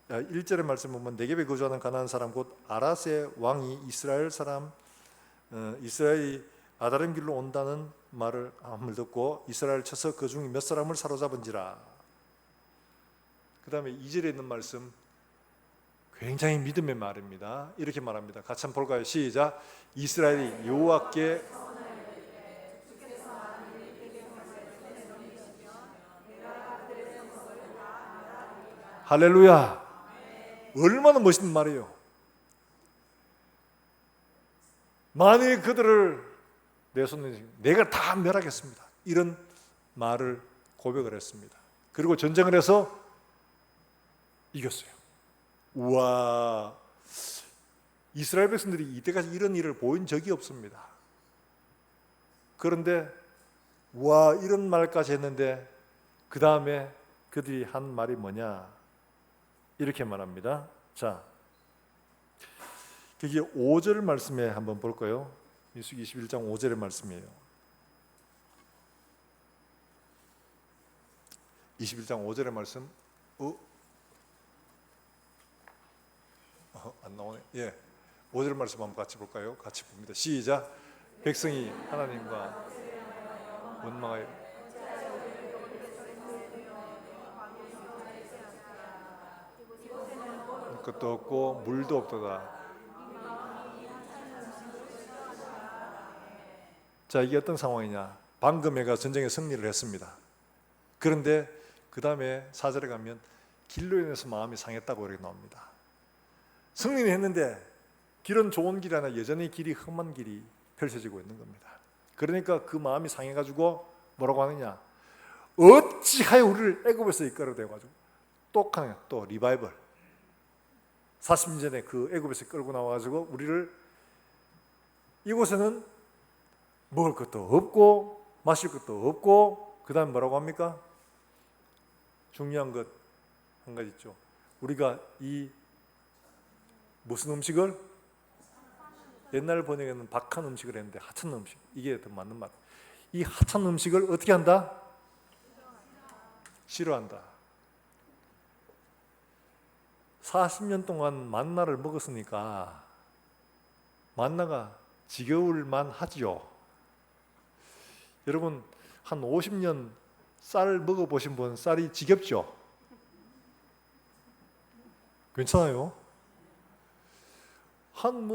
1절의 말씀 보면 네겝에 거주하는 가나안 사람 곧 아라스의 왕이 이스라엘이 아다람 길로 온다는 말을 함을 듣고 이스라엘 쳐서 그 중 몇 사람을 사로잡은지라. 그 다음에 2절에 있는 말씀 굉장히 믿음의 말입니다. 이렇게 말합니다. 같이 한번 볼까요? 시작. 이스라엘이 여호와께 할렐루야. 얼마나 멋있는 말이에요. 만일 그들을 내 손은 내가 다 멸하겠습니다. 이런 말을 고백을 했습니다. 그리고 전쟁을 해서 이겼어요. 우와, 이스라엘 백성들이 이때까지 이런 일을 보인 적이 없습니다. 그런데 와, 이런 말까지 했는데 그 다음에 그들이 한 말이 뭐냐, 이렇게 말합니다. 자, 여기 5절 말씀에 한번 볼까요? 민수기 21장 5절의 말씀이에요. 21장 5절의 말씀. 안 나오네. 예, 5절 말씀 한번 같이 볼까요? 같이 봅니다. 시작. 백성이 하나님과 원망하여 것도 없고 물도 없도다. 자, 이게 어떤 상황이냐? 방금 애가 전쟁에 승리를 했습니다. 그런데 그 다음에 4절에 가면 길로 인해서 마음이 상했다고 이렇게 나옵니다. 승리는 했는데 길은 좋은 길이 아니라 여전히 길이 험한 길이 펼쳐지고 있는 겁니다. 그러니까 그 마음이 상해가지고 뭐라고 하느냐? 어찌하여 우리를 애굽에서 이끌어내가지고 또 리바이벌, 40년 전에 그 애굽에서 끌고 나와가지고 우리를, 이곳에는 먹을 것도 없고 마실 것도 없고, 그 다음 뭐라고 합니까? 중요한 것 한 가지 있죠. 우리가 이 무슨 음식을, 옛날 번역에는 박한 음식을 했는데 하찮은 음식, 이게 더 맞는 말. 이 하찮은 음식을 어떻게 한다? 싫어한다. 40년 동안 만나를 먹었으니까 만나가 지겨울만 하죠. 여러분, 한 50년 쌀 먹어보신 분 쌀이 지겹죠? 괜찮아요? 한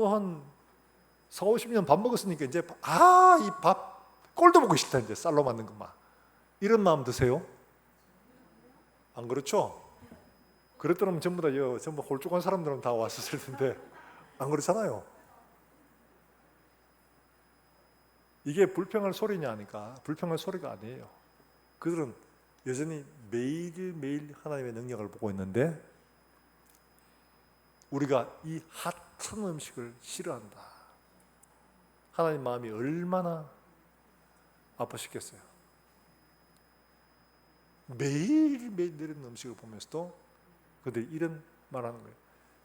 4, 50년 밥 먹었으니까 이제 이 밥 꼴도 보기 싫다, 이제 쌀로 만든 것만. 이런 마음 드세요? 안 그렇죠? 그랬더라면 전부 다 전부 홀쭉한 사람들은 다 왔었을 텐데 안 그렇잖아요. 이게 불평할 소리냐 하니까 불평할 소리가 아니에요. 그들은 여전히 매일매일 하나님의 능력을 보고 있는데 우리가 이 하찮은 음식을 싫어한다. 하나님 마음이 얼마나 아프시겠어요. 매일매일 내리는 음식을 보면서도 그들이 이런 말하는 거예요.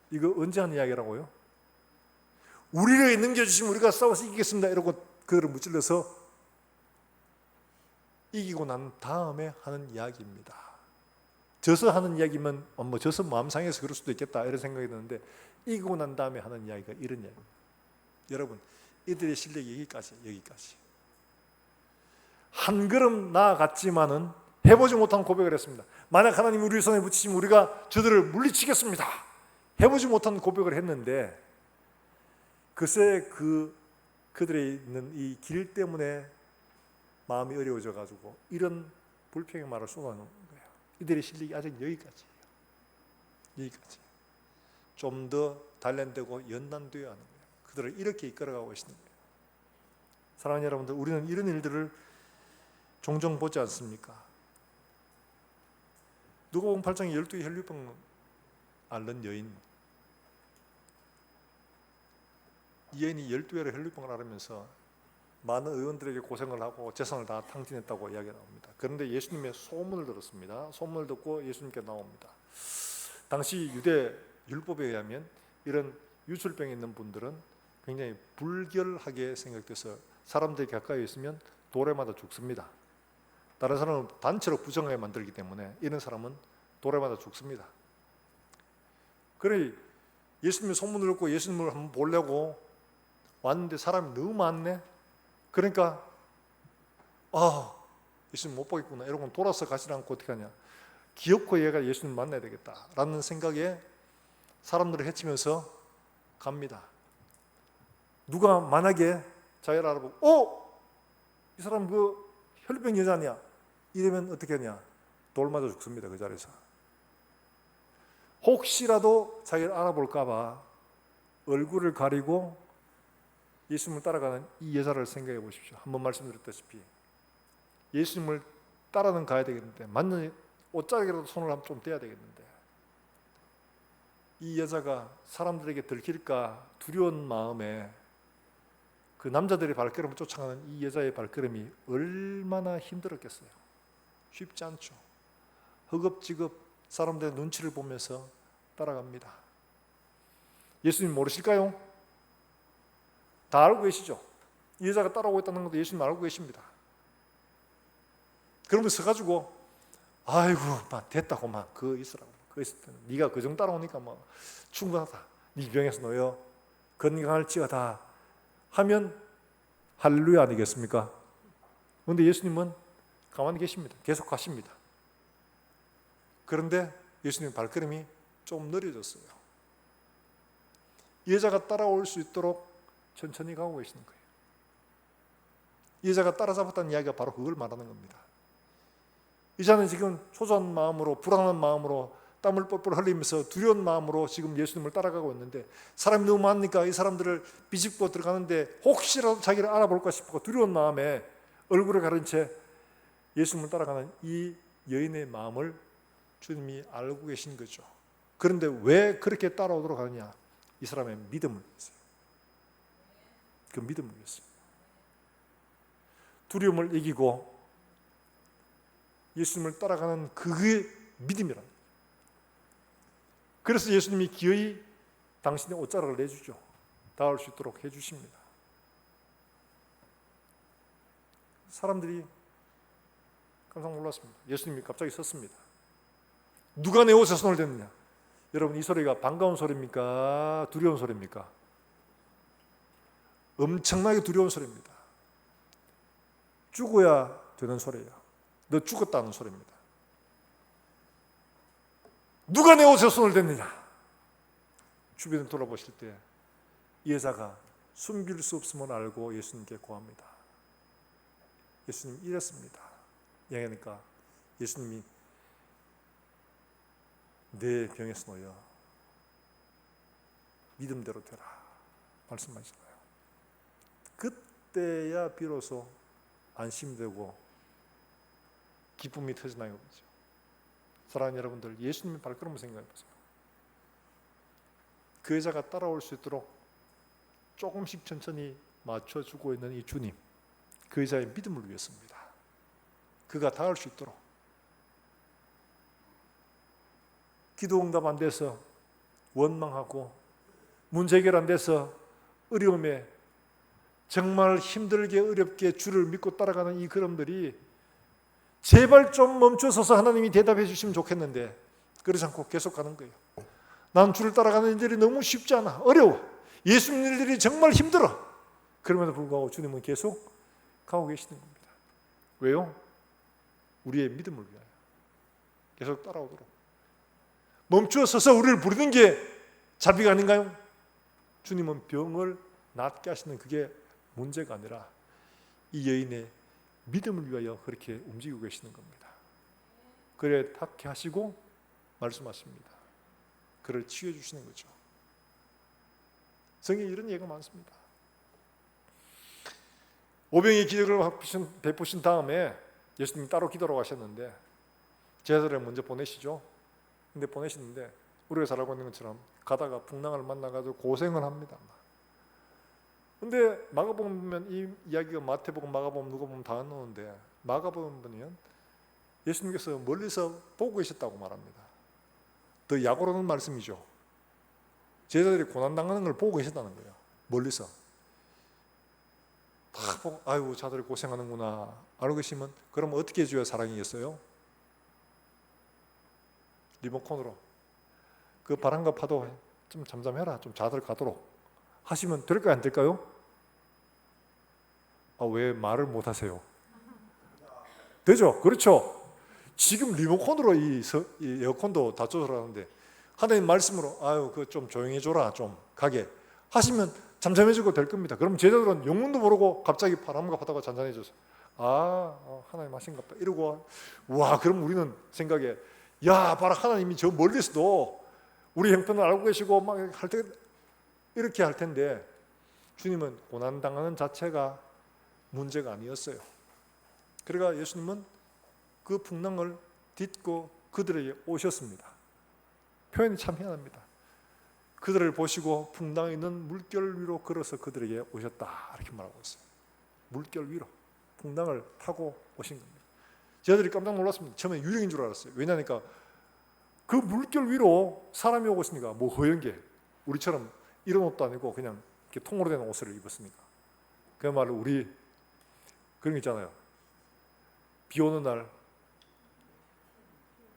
이거 언제 하는 이야기라고요? 우리를 넘겨주시면 우리가 싸워서 이기겠습니다 이러고 그들을 무찔러서 이기고 난 다음에 하는 이야기입니다. 져서 하는 이야기면 져서 마음 상해서 그럴 수도 있겠다 이런 생각이 드는데, 이기고 난 다음에 하는 이야기가 이런 이야기입니다. 여러분, 이들의 실력이 여기까지 한 걸음 나아갔지만은 해보지 못한 고백을 했습니다. 만약 하나님 우리 손에 붙이시면 우리가 저들을 물리치겠습니다. 해보지 못한 고백을 했는데 글쎄 그들의 있는 이 길 때문에 마음이 어려워져 가지고 이런 불평의 말을 쏟아놓은 거예요. 이들의 실력이 아직 여기까지. 좀 더 단련되고 연단되어야 하는 거예요. 그들을 이렇게 이끌어가고 계시는 거예요. 사랑하는 여러분들, 우리는 이런 일들을 종종 보지 않습니까? 누가복음 8장에 12의 혈류병 앓는 여인, 이 여인이 12회의 혈류병을 앓으면서 많은 의원들에게 고생을 하고 재산을 다 탕진했다고 이야기가 나옵니다. 그런데 예수님의 소문을 들었습니다. 소문을 듣고 예수님께 나옵니다. 당시 유대 율법에 의하면 이런 유출병이 있는 분들은 굉장히 불결하게 생각돼서 사람들이 가까이 있으면 돌에 맞아 죽습니다. 다른 사람은 단체로 부정하게 만들기 때문에 이런 사람은 돌에 맞아 죽습니다. 그래 예수님의 소문을 듣고 예수님을 한번 보려고 왔는데 사람이 너무 많네. 그러니까 예수님 못 보겠구나 이러고 돌아서 가지 않고 어떻게 하냐, 기어코 얘가 예수님 만나야 되겠다라는 생각에 사람들을 헤치면서 갑니다. 누가 만약에 자기를 알아보고 이 사람 그 혈류병 여자 아니야 이러면 어떻게 하냐, 돌 맞아 죽습니다. 그 자리에서. 혹시라도 자기를 알아볼까 봐 얼굴을 가리고 예수님을 따라가는 이 여자를 생각해 보십시오. 한번 말씀드렸다시피 예수님을 따라는 가야 되겠는데 맞는 옷자락이라도 손을 한번 좀 떼야 되겠는데 이 여자가 사람들에게 들킬까 두려운 마음에 그 남자들의 발걸음을 쫓아가는 이 여자의 발걸음이 얼마나 힘들었겠어요. 쉽지 않죠. 허겁지겁 사람들의 눈치를 보면서 따라갑니다. 예수님 모르실까요? 다 알고 계시죠? 이 여자가 따라오고 있다는 것도 예수님 알고 계십니다. 그러면 서가지고 아이고 막 됐다고 막 그거 있으라고 그거 있을 때는 네가 그 정도 따라오니까 뭐 충분하다. 네 병에서 놓여 건강할지어다 하면 할렐루야 아니겠습니까? 그런데 예수님은 가만히 계십니다. 계속 가십니다. 그런데 예수님 발걸음이 좀 느려졌어요. 이 여자가 따라올 수 있도록 천천히 가고 계시는 거예요. 이 여자가 따라잡았다는 이야기가 바로 그걸 말하는 겁니다. 이 여자는 지금 초조한 마음으로 불안한 마음으로 땀을 뻘뻘 흘리면서 두려운 마음으로 지금 예수님을 따라가고 있는데 사람이 너무 많으니까 이 사람들을 비집고 들어가는데 혹시라도 자기를 알아볼까 싶고 두려운 마음에 얼굴을 가린 채 예수님을 따라가는 이 여인의 마음을 주님이 알고 계신 거죠. 그런데 왜 그렇게 따라오도록 하느냐? 이 사람의 믿음을 위해서요. 그 믿음을 위해서 두려움을 이기고 예수님을 따라가는 그게 믿음이랍니다. 그래서 예수님이 기어이 당신의 옷자락을 내주죠. 닿을 수 있도록 해주십니다. 사람들이 깜짝 놀랐습니다. 예수님이 갑자기 섰습니다. 누가 내 옷에 손을 댔느냐? 여러분 이 소리가 반가운 소리입니까? 두려운 소리입니까? 엄청나게 두려운 소리입니다. 죽어야 되는 소리예요. 너 죽었다는 소리입니다. 누가 내 옷에 손을 댔느냐? 주변을 돌아보실 때 이 여자가 숨길 수 없음을 알고 예수님께 고합니다. 예수님 이랬습니다. 그러니까 예수님이 내 병에서 놓여 믿음대로 되라 말씀하시잖아요. 그때야 비로소 안심되고 기쁨이 터지나요? 그렇죠? 사랑하는 여러분들, 예수님의 발걸음을 생각해 보세요. 그 여자가 따라올 수 있도록 조금씩 천천히 맞춰주고 있는 이 주님, 그 여자의 믿음을 위해서입니다. 그가 닿을 수 있도록. 기도 응답 안 돼서 원망하고 문제 해결 안 돼서 어려움에 정말 힘들게 어렵게 주를 믿고 따라가는 이 걸음들이 제발 좀 멈춰서서 하나님이 대답해 주시면 좋겠는데 그러지 않고 계속 가는 거예요. 난 주를 따라가는 일들이 너무 쉽지 않아. 어려워. 예수님 일들이 정말 힘들어. 그럼에도 불구하고 주님은 계속 가고 계시는 겁니다. 왜요? 우리의 믿음을 위하여 계속 따라오도록. 멈추어서서 우리를 부르는 게 자비가 아닌가요? 주님은 병을 낫게 하시는 그게 문제가 아니라 이 여인의 믿음을 위하여 그렇게 움직이고 계시는 겁니다. 그래 닿게 하시고 말씀하십니다. 그를 치유해 주시는 거죠. 성경에 이런 예가 많습니다. 오병의 기적을 베푸신 다음에 예수님이 따로 기도로 가셨는데 제자들을 먼저 보내시죠. 근데 보내시는데 우리가 잘 알고 있는 것처럼 가다가 풍랑을 만나가지고 고생을 합니다. 근데 마가복음 보면 이 이야기가 마태복음, 마가복음, 누가복음 다 나오는데 마가복음 보면 예수님께서 멀리서 보고 계셨다고 말합니다. 더 약오르는 말씀이죠. 제자들이 고난당하는 걸 보고 계셨다는 거예요. 멀리서 다 보고 아이고 자들이 고생하는구나 알고 계시면 그럼 어떻게 해줘야 사랑이겠어요? 리모컨으로 그 바람과 파도 좀 잠잠해라, 좀 자들 가도록 하시면 될까요? 안 될까요? 왜 말을 못 하세요? 되죠? 그렇죠? 지금 리모컨으로 이 에어컨도 다 조절하는데 하나님 말씀으로 아유 그 좀 조용해줘라 좀 가게 하시면 잠잠해지고 될 겁니다. 그럼 제자들은 영문도 모르고 갑자기 바람과 파도가 잔잔해져서 하나님 하신갑다 이러고 와 그럼 우리는 생각에 야 봐라 하나님이 저 멀리서도 우리 형편을 알고 계시고 막 할 때 이렇게 할 텐데 주님은 고난당하는 자체가 문제가 아니었어요. 그러니까 예수님은 그 풍랑을 딛고 그들에게 오셨습니다. 표현이 참 희한합니다. 그들을 보시고 풍랑에 있는 물결 위로 걸어서 그들에게 오셨다 이렇게 말하고 있어요. 물결 위로 풍랑을 타고 오신 겁니다. 저희들이 깜짝 놀랐습니다. 처음에 유령인 줄 알았어요. 왜냐니까 그 물결 위로 사람이 오고 있으니까 뭐 허연 게 우리처럼 이런 옷도 아니고 그냥 이렇게 통으로 된 옷을 입었으니까. 그야말로 우리 그런 게 있잖아요. 비 오는 날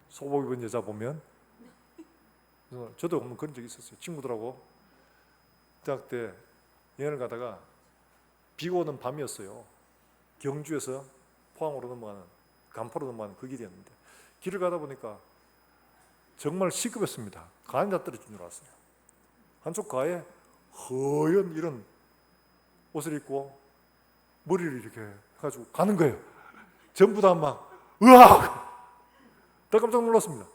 소복 입은 여자 보면, 저도 한번 그런 적이 있었어요. 친구들하고 대학 때 여행을 가다가 비가 오는 밤이었어요. 경주에서 포항으로 넘어가는, 간포로 넘어가는 그 길이었는데 길을 가다 보니까 정말 시급했습니다. 간이 다 떨어진 줄 알았어요. 한쪽 가에 허연 이런 옷을 입고 머리를 이렇게 해가지고 가는 거예요. 전부 다 막 으악! 다 깜짝 놀랐습니다.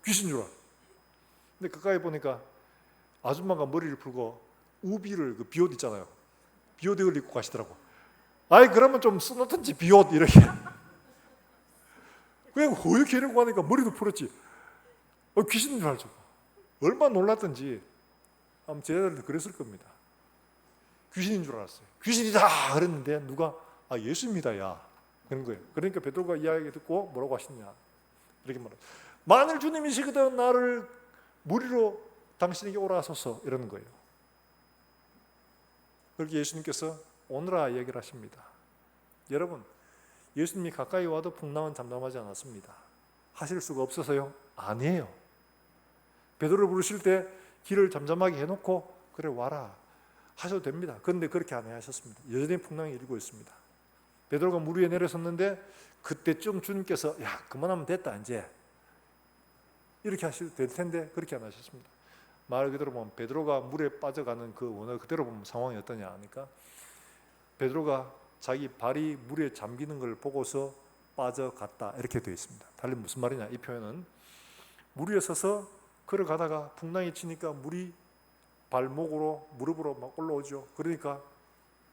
귀신 줄 알아. 근데 가까이 보니까 아줌마가 머리를 풀고 우비를, 그 비옷 있잖아요. 비옷을 입고 가시더라고. 아이 그러면 좀 써놓든지 비옷 이렇게. 그냥 허옇게 이러고 하니까 머리도 풀었지. 귀신인 줄 알죠. 얼마나 놀랐던지 아마 제자들도 그랬을 겁니다. 귀신인 줄 알았어요. 귀신이다 그랬는데 누가 예수입니다 야 그런 거예요. 그러니까 베드로가 이야기 듣고 뭐라고 하시냐 이렇게 말해요. 만일 주님이시거든 나를 물 위로 당신에게 오라 하소서 이러는 거예요. 그렇게 예수님께서 오너라 얘기를 하십니다. 여러분, 예수님이 가까이 와도 풍랑은 잠잠하지 않았습니다. 하실 수가 없어서요? 아니에요. 베드로를 부르실 때 길을 잠잠하게 해놓고 그래 와라 하셔도 됩니다. 그런데 그렇게 안 하셨습니다. 여전히 풍랑이 일고 있습니다. 베드로가 물 위에 내려섰는데 그때쯤 주님께서 야 그만하면 됐다 이제 이렇게 하셔도 될 텐데 그렇게 안 하셨습니다. 말 그대로 보면 베드로가 물에 빠져가는 그 원어 그대로 보면 상황이 어떠냐 하니까 베드로가 자기 발이 물에 잠기는 걸 보고서 빠져갔다 이렇게 되어 있습니다. 달리 무슨 말이냐 이 표현은 물 위에 서서 걸어가다가 풍랑이 치니까 물이 발목으로 무릎으로 막 올라오죠. 그러니까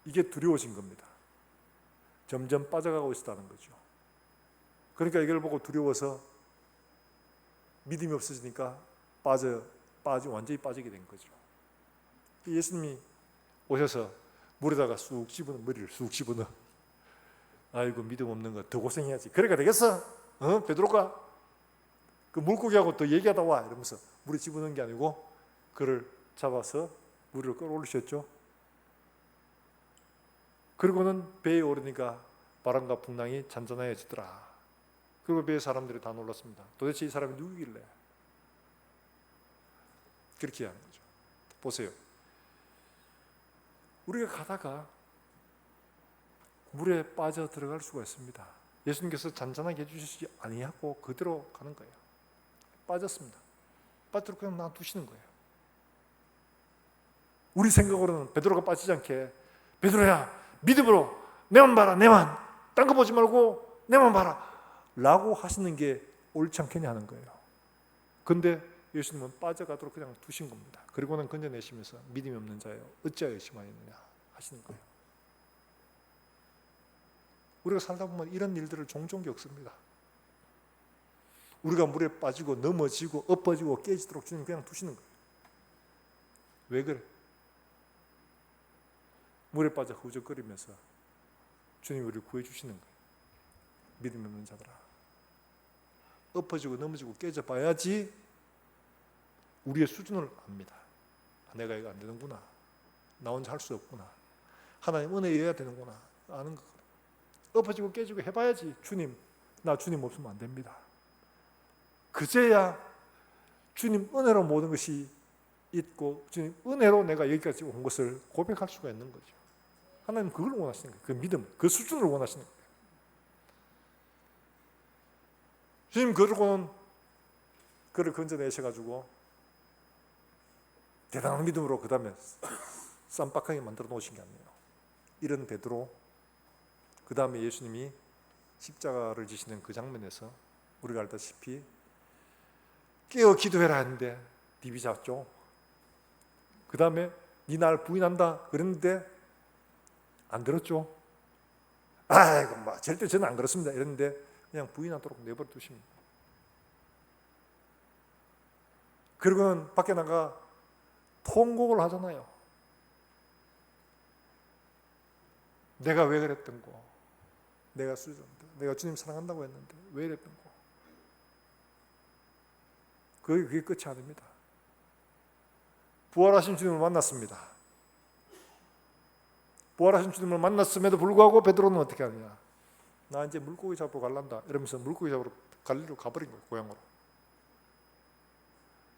이게 두려워진 겁니다. 점점 빠져가고 있었다는 거죠. 그러니까 이걸 보고 두려워서 믿음이 없어지니까 완전히 빠지게 된 거죠. 예수님이 오셔서 물에다가 쑥 집어넣어 머리를 쑥 집어넣어. 아이고 믿음 없는 거 더 고생해야지. 그래가 되겠어? 베드로가 그 물고기하고 더 얘기하다 와 이러면서 물에 집어넣은 게 아니고 그를 잡아서 물 위로 끌어올리셨죠. 그리고는 배에 오르니까 바람과 풍랑이 잔잔해지더라. 그리고 배에 사람들이 다 놀랐습니다. 도대체 이 사람이 누구길래 그렇게 하는 거죠. 보세요. 우리가 가다가 물에 빠져 들어갈 수가 있습니다. 예수님께서 잔잔하게 해주시지 아니하고 그대로 가는 거예요. 빠졌습니다. 빠져 그냥 놔두시는 거예요. 우리 생각으로는 베드로가 빠지지 않게 베드로야 믿음으로 내만 봐라 내만 딴 거 보지 말고 내만 봐라 라고 하시는 게 옳지 않겠냐 하는 거예요. 근데 예수님은 빠져가도록 그냥 두신 겁니다. 그리고는 건져내시면서 믿음이 없는 자여 어찌하여 의심하였느냐 하시는 거예요. 우리가 살다 보면 이런 일들을 종종 겪습니다. 우리가 물에 빠지고 넘어지고 엎어지고 깨지도록 주님 그냥 두시는 거예요. 왜 그래? 물에 빠져 허우적거리면서 주님이 우리를 구해주시는 거예요. 믿음이 없는 자들아 엎어지고 넘어지고 깨져 봐야지 우리의 수준을 압니다. 내가 이거 안 되는구나. 나 혼자 할 수 없구나. 하나님 은혜여야 되는구나. 아는 거. 엎어지고 깨지고 해봐야지 주님 나 주님 없으면 안 됩니다. 그제야 주님 은혜로 모든 것이 있고 주님 은혜로 내가 여기까지 온 것을 고백할 수가 있는 거죠. 하나님 그걸 원하시는 거예요. 그 믿음, 그 수준을 원하시는 거예요. 주님 그러고는 그를 건져내셔가지고 대단한 믿음으로 그 다음에 쌈박하게 만들어 놓으신 게 아니에요. 이런 베드로 그 다음에 예수님이 십자가를 지시는 그 장면에서 우리가 알다시피 깨어 기도해라 했는데 디비 잡죠. 그 다음에 네 날 부인한다 그랬는데 안 들었죠? 아이고 뭐 절대 저는 안 그렇습니다 이랬는데 그냥 부인하도록 내버려 두십니다. 그리고는 밖에 나가 통곡을 하잖아요. 내가 왜 그랬던 거, 내가 쓰졌는데, 내가 주님 사랑한다고 했는데 왜 이랬던 거. 그게 끝이 아닙니다. 부활하신 주님을 만났습니다. 부활하신 주님을 만났음에도 불구하고 베드로는 어떻게 하느냐, 나 이제 물고기 잡으러 갈란다 이러면서 물고기 잡으러 갈리로 가버린 거예요. 고향으로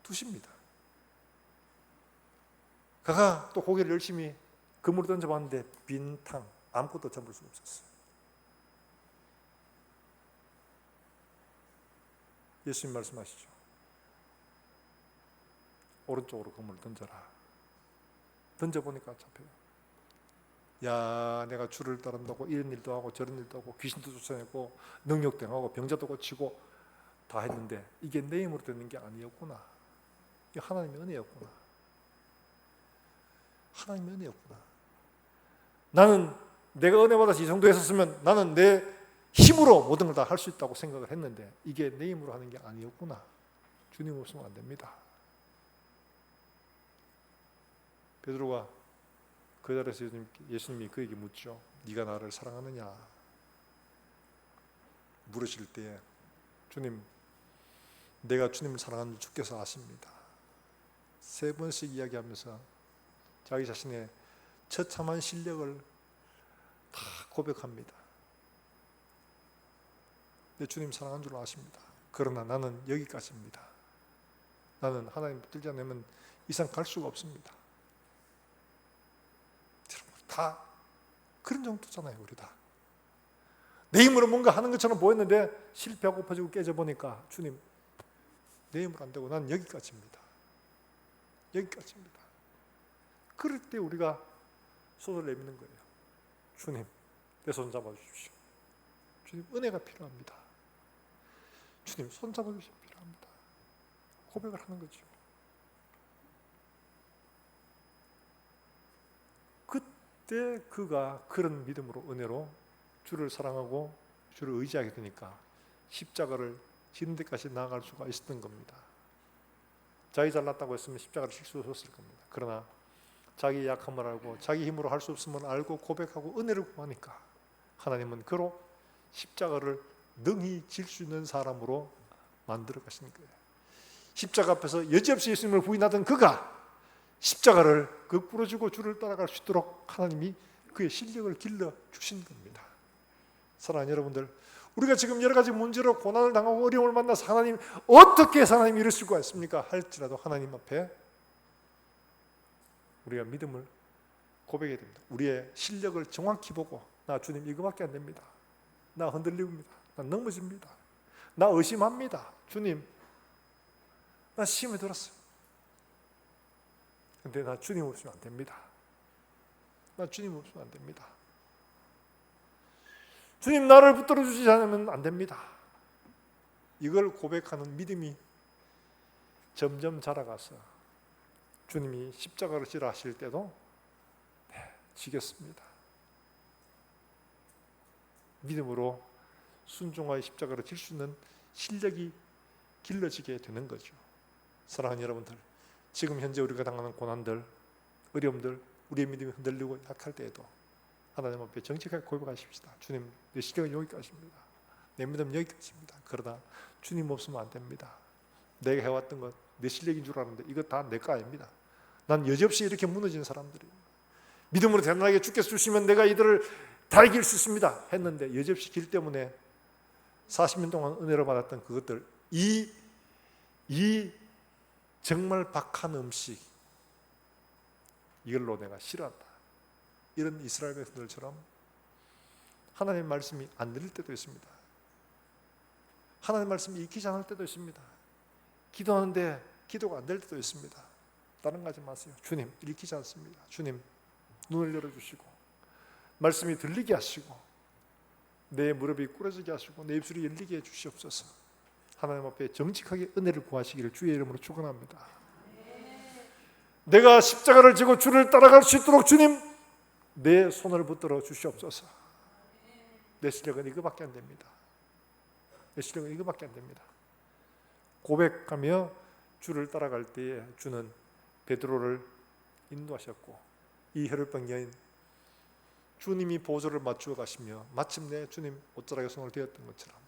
두십니다. 가가 또 고개를 열심히 그물을 던져봤는데 빈탕, 아무것도 잡을 수가 없었어요. 예수님 말씀하시죠. 오른쪽으로 그물을 던져라. 던져보니까 잡혀요. 야, 내가 주를 따른다고 이런 일도 하고 저런 일도 하고 귀신도 쫓아내고 능력도 행하고 병자도 고치고 다 했는데 이게 내 힘으로 되는 게 아니었구나. 이게 하나님의 은혜였구나. 하나님의 은혜였구나. 나는 내가 은혜 받아서 이 정도 했었으면 나는 내 힘으로 모든 걸 다 할 수 있다고 생각을 했는데 이게 내 힘으로 하는 게 아니었구나. 주님 없으면 안 됩니다. 베드로가 그 자리에서 예수님이 그에게 묻죠. 네가 나를 사랑하느냐 물으실 때에 주님, 내가 주님을 사랑하는 줄 주께서 아십니다. 3번씩 이야기하면서 자기 자신의 처참한 실력을 다 고백합니다. 내 주님 사랑하는 줄 아십니다. 그러나 나는 여기까지입니다. 나는 하나님 붙들지 않으면 이상 갈 수가 없습니다. 다 그런 정도잖아요. 우리 다 내 힘으로 뭔가 하는 것처럼 보였는데 실패하고 퍼지고 깨져보니까 주님, 내 힘으로 안 되고 난 여기까지입니다. 여기까지입니다. 그럴 때 우리가 손을 내미는 거예요. 주님, 내 손 잡아주십시오. 주님, 은혜가 필요합니다. 주님, 손 잡아주시면 필요합니다. 고백을 하는 거죠. 그때 그가 그런 믿음으로, 은혜로 주를 사랑하고 주를 의지하게 되니까 십자가를 지는 데까지 나아갈 수가 있었던 겁니다. 자기 잘났다고 했으면 십자가를 칠 수 없었을 겁니다. 그러나 자기 약함을 알고 자기 힘으로 할 수 없음을 알고 고백하고 은혜를 구하니까 하나님은 그로 십자가를 능히 질 수 있는 사람으로 만들어 가시는 거예요. 십자가 앞에서 여지없이 예수님을 부인하던 그가 십자가를 거꾸로 지고 주를 따라갈 수 있도록 하나님이 그의 실력을 길러 주신 겁니다. 사랑하는 여러분들, 우리가 지금 여러 가지 문제로 고난을 당하고 어려움을 만나서 하나님, 어떻게 해서 하나님 이럴 수가 있습니까? 할지라도 하나님 앞에 우리가 믿음을 고백해야 됩니다. 우리의 실력을 정확히 보고, 나 주님 이거밖에 안 됩니다. 나 흔들립니다. 나 넘어집니다. 나 의심합니다. 주님, 나 시험에 들었어요. 근데 나 주님 없으면 안 됩니다. 나 주님 없으면 안 됩니다. 주님, 나를 붙들어 주시지 않으면 안 됩니다. 이걸 고백하는 믿음이 점점 자라가서 주님이 십자가를 지라 하실 때도 지겠습니다. 믿음으로 순종하여 십자가를 질 수 있는 실력이 길러지게 되는 거죠. 사랑하는 여러분들, 지금 현재 우리가 당하는 고난들, 어려움들, 우리의 믿음이 흔들리고 약할 때에도 하나님 앞에 정직하게 고백하십시다. 주님, 내 실력은 여기까지입니다. 내 믿음은 여기까지입니다. 그러나 주님 없으면 안 됩니다. 내가 해왔던 것 내 실력인 줄 아는데 이거 다 내 거 아닙니다. 난 여지없이 이렇게 무너진 사람들이에요. 믿음으로 대단하게 주께서 주시면 내가 이들을 다 이길 수 있습니다 했는데 여지없이 길 때문에 40년 동안 은혜를 받았던 그것들, 이 정말 박한 음식, 이걸로 내가 싫어한다, 이런 이스라엘 백성들처럼 하나님의 말씀이 안 들릴 때도 있습니다. 하나님의 말씀이 익히지 않을 때도 있습니다. 기도하는데 기도가 안 될 때도 있습니다. 다른 거 하지 마세요. 주님, 읽히지 않습니다. 주님, 눈을 열어주시고 말씀이 들리게 하시고 내 무릎이 꿇어지게 하시고 내 입술이 열리게 해주시옵소서. 하나님 앞에 정직하게 은혜를 구하시기를 주의 이름으로 축원합니다. 내가 십자가를 지고 주를 따라갈 수 있도록 주님, 내 손을 붙들어 주시옵소서. 내 실력은 이거밖에 안 됩니다. 내 실력은 이거밖에 안 됩니다. 고백하며 주를 따라갈 때에 주는 베드로를 인도하셨고, 이 혈혈병 여인 주님이 보조를 맞추어 가시며 마침내 주님 옷자락에 손을 대었던 것처럼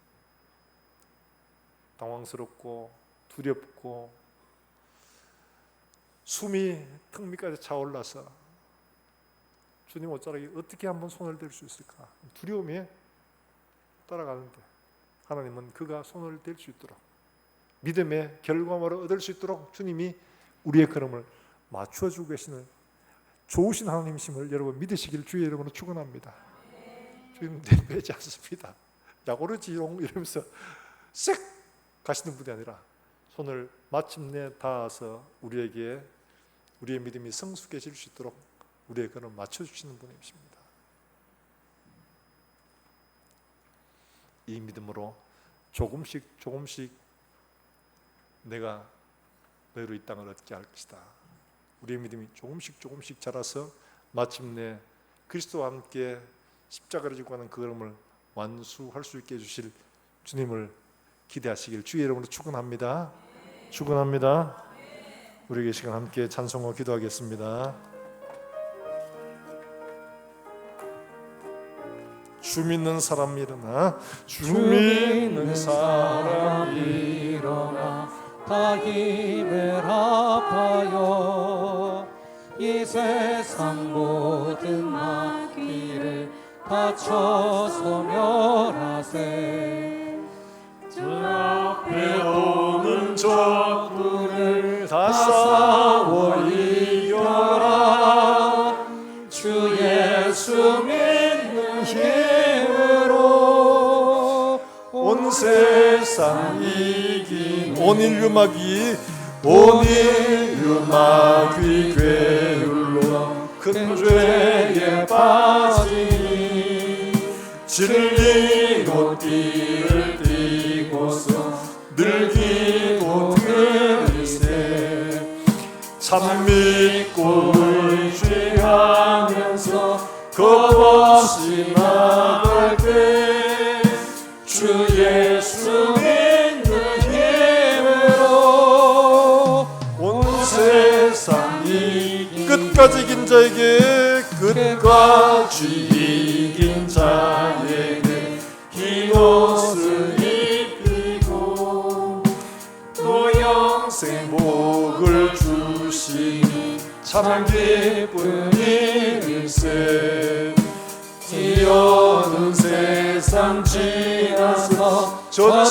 당황스럽고 두렵고 숨이 턱 밑까지 차올라서 주님 옷자락에 어떻게 한번 손을 댈 수 있을까 두려움에 따라가는데, 하나님은 그가 손을 댈 수 있도록 믿음의 결과물을 얻을 수 있도록 주님이 우리의 걸음을 맞춰주고 계시는 좋으신 하나님이심을 여러분 믿으시길 주의 이름으로 축원합니다. 주님 내빼지 않습니다. 야고르지롱 이러면서 쓱 가시는 분이 아니라 손을 마침내 닿아서 우리에게 우리의 믿음이 성숙해질 수 있도록 우리의 걸음을 맞춰주시는 분이십니다. 이 믿음으로 조금씩 내가 너희로 이 땅을 얻게 할 것이다. 우리의 믿음이 조금씩 자라서 마침내 그리스도와 함께 십자가를 지고 가는 그 걸음을 완수할 수 있게 해주실 주님을 기대하시길 주의 이름으로 축원합니다. 축원합니다. 우리에게 시간 함께 찬송하고 기도하겠습니다. 주 믿는 사람 일어나, 주 믿는 사람 일어나, 다 힘을 합하여 이 세상 모든 마귀를 다쳐서 멸하세. 주 앞에 오는 적군을 다 싸워 이겨라. 주 예수 믿는 힘으로 온 세상 이긴 온 인류 마귀 괴율로 큰 죄에 빠지니 진리로 띠를 띠고서 늙이고 들이세 참 믿고 의지하면서 겁없이 나갈 때 주 예수 믿는 힘으로 온 세상 이긴 끝까지 이긴 자에게 흰 옷을 입히고 또 영생 복을 주시니 참 기쁜 일일세. 뛰어든 세상 지나서 저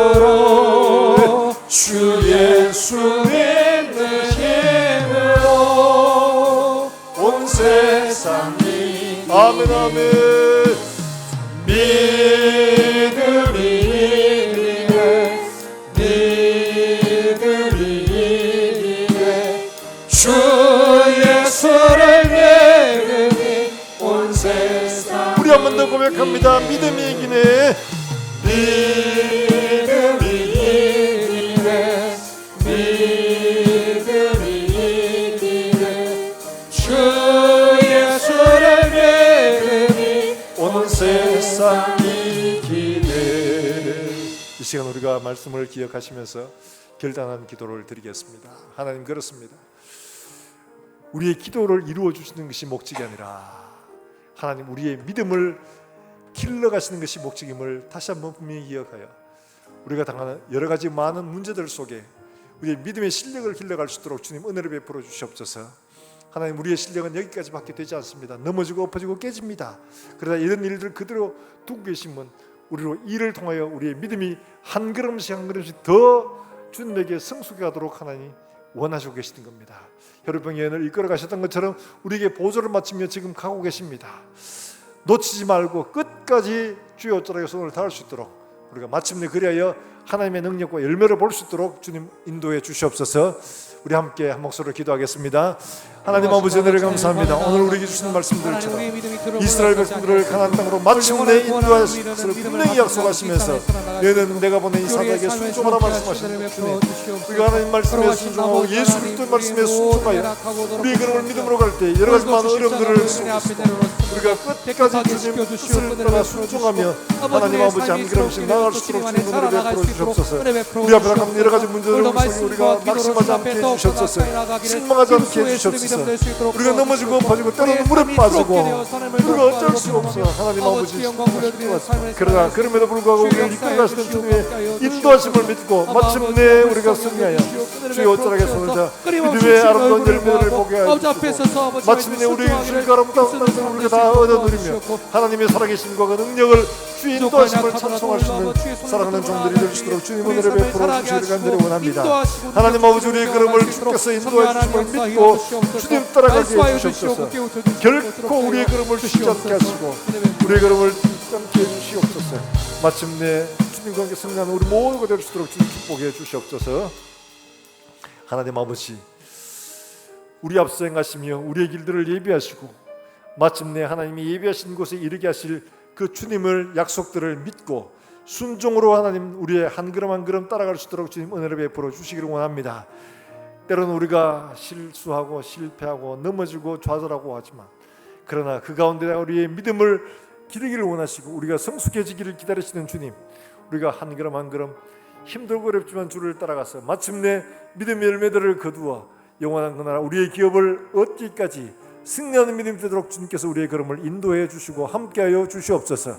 천성만으로 주 예수 믿는 힘으로 온 세상이 아멘 아멘 믿음이 이기네 주 예수를 믿으니 온 세상 우리 한 번 더 고백합니다. 믿음이 이기네 믿음이 이기네 주 예수를 믿으니 온 세상이 이기네. 이 시간 우리가 말씀을 기억하시면서 결단한 기도를 드리겠습니다. 하나님 그렇습니다. 우리의 기도를 이루어 주시는 것이 목적이 아니라 하나님 우리의 믿음을 길러가시는 것이 목적임을 다시 한번 분명히 기억하여 우리가 당하는 여러 가지 많은 문제들 속에 우리의 믿음의 실력을 길러갈 수 있도록 주님 은혜를 베풀어 주시옵소서. 하나님 우리의 실력은 여기까지밖에 되지 않습니다. 넘어지고 엎어지고 깨집니다. 그러나 이런 일들 그대로 두고 계신 분 우리로 이를 통하여 우리의 믿음이 한 걸음씩 한 걸음씩 더 주님에게 성숙해가도록 하나님 원하시고 계시는 겁니다. 혈혈병 여인을 이끌어 가셨던 것처럼 우리에게 보조를 맞추며 지금 가고 계십니다. 놓치지 말고 끝까지 주의 옷자락에 손을 닿을 수 있도록 우리가 마침내 그리하여 하나님의 능력과 열매를 볼 수 있도록 주님 인도해 주시옵소서. 우리 함께 한 목소리로 기도하겠습니다. 하나님 아버지 은혜를 감사합니다. 오늘 우리에게 주신 말씀들처럼 이스라엘 백성들을 가나안 땅으로 마침내 인도하실 것을 분명히 약속하시면서 너희는 내가 보낸 이 사자에게 순종하라 말씀하시는 주님, 우리가 하나님 말씀에 순종하고 예수 그리스도의 말씀에 순종하여 우리의 그름을 믿음으로 갈 때 여러 가지 많은 어려움들을 우리가 끝까지 주님 뜻을 따라 순종하며 하나님 아버지 한 걸음씩 나아갈 수 있도록 주님 은혜를 베풀어 주시옵소서. 우리 앞에 나가는 여러 가지 문제들 속에 우리가 낙심하지 않게 해주시옵소서. 실망하지 않게 해주시옵소서. 우리가 넘어지고 엎어지고 때로는 물에 빠지고 우리가 어쩔 수 없어 하나님 아버지 그러나 그럼에도 불구하고 우리를 이끌어가시는 주님의 인도하심을 믿고 마침내 우리가 승리하여 주의 옷자락에 손을 자 믿음의 아름다운 열매를 보게 하여 주시고 마침내 우리의 주의 아름다운 땅을 우리가 다 얻어 누리며 하나님의 살아계심과 그 능력을 주의 인도하심을 찬송할 수 있는 사랑하는 종들이 될 수 있도록 주님 은혜를 베풀어 주시기를 간절히 원합니다. 하나님 아버지 우리의 걸음을 주께서 인도해 주심을 믿고 주님 따라가게 해주시옵소서. 결코 우리의 걸음을 쉬지 않게 하시고 우리의 걸음을 쉬지 않게 해주시옵소서. 마침내 주님과 함께 승리하는 우리 모두가 될 수 있도록 주님 축복해 주시옵소서. 하나님 아버지 우리 앞서 행하시며 우리의 길들을 예비하시고 마침내 하나님이 예비하신 곳에 이르게 하실 그 주님을 약속들을 믿고 순종으로 하나님 우리의 한 걸음 한 걸음 따라갈 수 있도록 주님 은혜를 베풀어 주시기를 원합니다. 때로는 우리가 실수하고 실패하고 넘어지고 좌절하고 하지만 그러나 그 가운데 우리의 믿음을 기르기를 원하시고 우리가 성숙해지기를 기다리시는 주님, 우리가 한 걸음 한 걸음 힘들고 어렵지만 주를 따라가서 마침내 믿음의 열매들을 거두어 영원한 그 나라 우리의 기업을 얻기까지 승리하는 믿음이 되도록 주님께서 우리의 걸음을 인도해 주시고 함께하여 주시옵소서.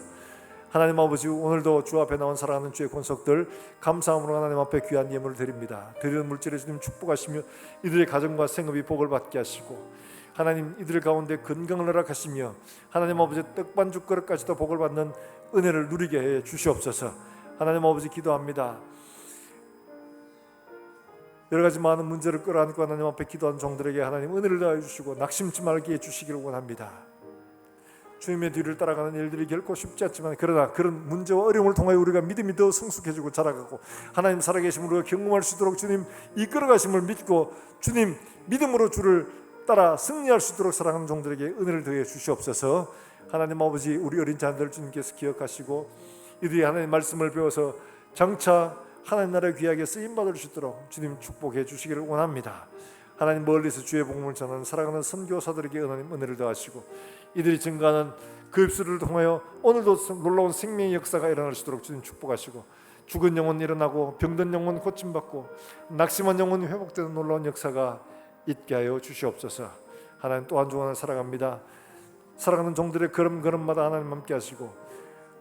하나님 아버지 오늘도 주 앞에 나온 사랑하는 주의 권속들 감사함으로 하나님 앞에 귀한 예물을 드립니다. 드리는 물질에 주님 축복하시며 이들의 가정과 생업이 복을 받게 하시고 하나님 이들 가운데 건강을 허락하시며 하나님 아버지 떡반죽 그릇까지도 복을 받는 은혜를 누리게 해 주시옵소서. 하나님 아버지 기도합니다. 여러 가지 많은 문제를 끌어안고 하나님 앞에 기도한 종들에게 하나님 은혜를 더해 주시고 낙심치 말게 해 주시기를 원합니다. 주님의 뒤를 따라가는 일들이 결코 쉽지 않지만 그러나 그런 문제와 어려움을 통하여 우리가 믿음이 더 성숙해지고 자라가고 하나님 살아계심을 우리가 경험할 수 있도록 주님 이끌어가심을 믿고 주님 믿음으로 주를 따라 승리할 수 있도록 사랑하는 종들에게 은혜를 더해 주시옵소서. 하나님 아버지 우리 어린 자녀들 주님께서 기억하시고 이들이 하나님 말씀을 배워서 장차 하나님 나라의 귀하게 쓰임받을 수 있도록 주님 축복해 주시기를 원합니다. 하나님 멀리서 주의 복음을 전하는 사랑하는 선교사들에게 하나님 은혜를 더하시고 이들이 증가하는 그 입술을 통하여 오늘도 놀라운 생명의 역사가 일어날 수 있도록 주님 축복하시고 죽은 영혼 일어나고 병든 영혼 고침받고 낙심한 영혼이 회복되는 놀라운 역사가 있게 하여 주시옵소서. 하나님 또 한 주간을 살아갑니다. 살아가는 종들의 걸음걸음마다 하나님 함께 하시고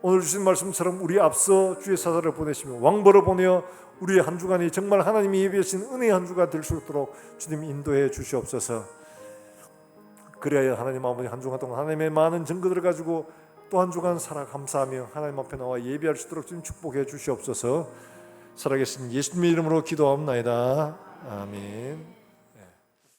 오늘 주신 말씀처럼 우리 앞서 주의 사자를 보내시며 왕보를 보내어 우리의 한 주간이 정말 하나님이 예비하신 은혜의 한 주가 될 수 있도록 주님 인도해 주시옵소서. 그래야 하나님 아버지 한 주간 동안 하나님의 많은 증거들을 가지고 또 한 주간 살아 감사하며 하나님 앞에 나와 예비할 수 있도록 주님 축복해 주시옵소서. 살아계신 예수님의 이름으로 기도하옵나이다. 아멘.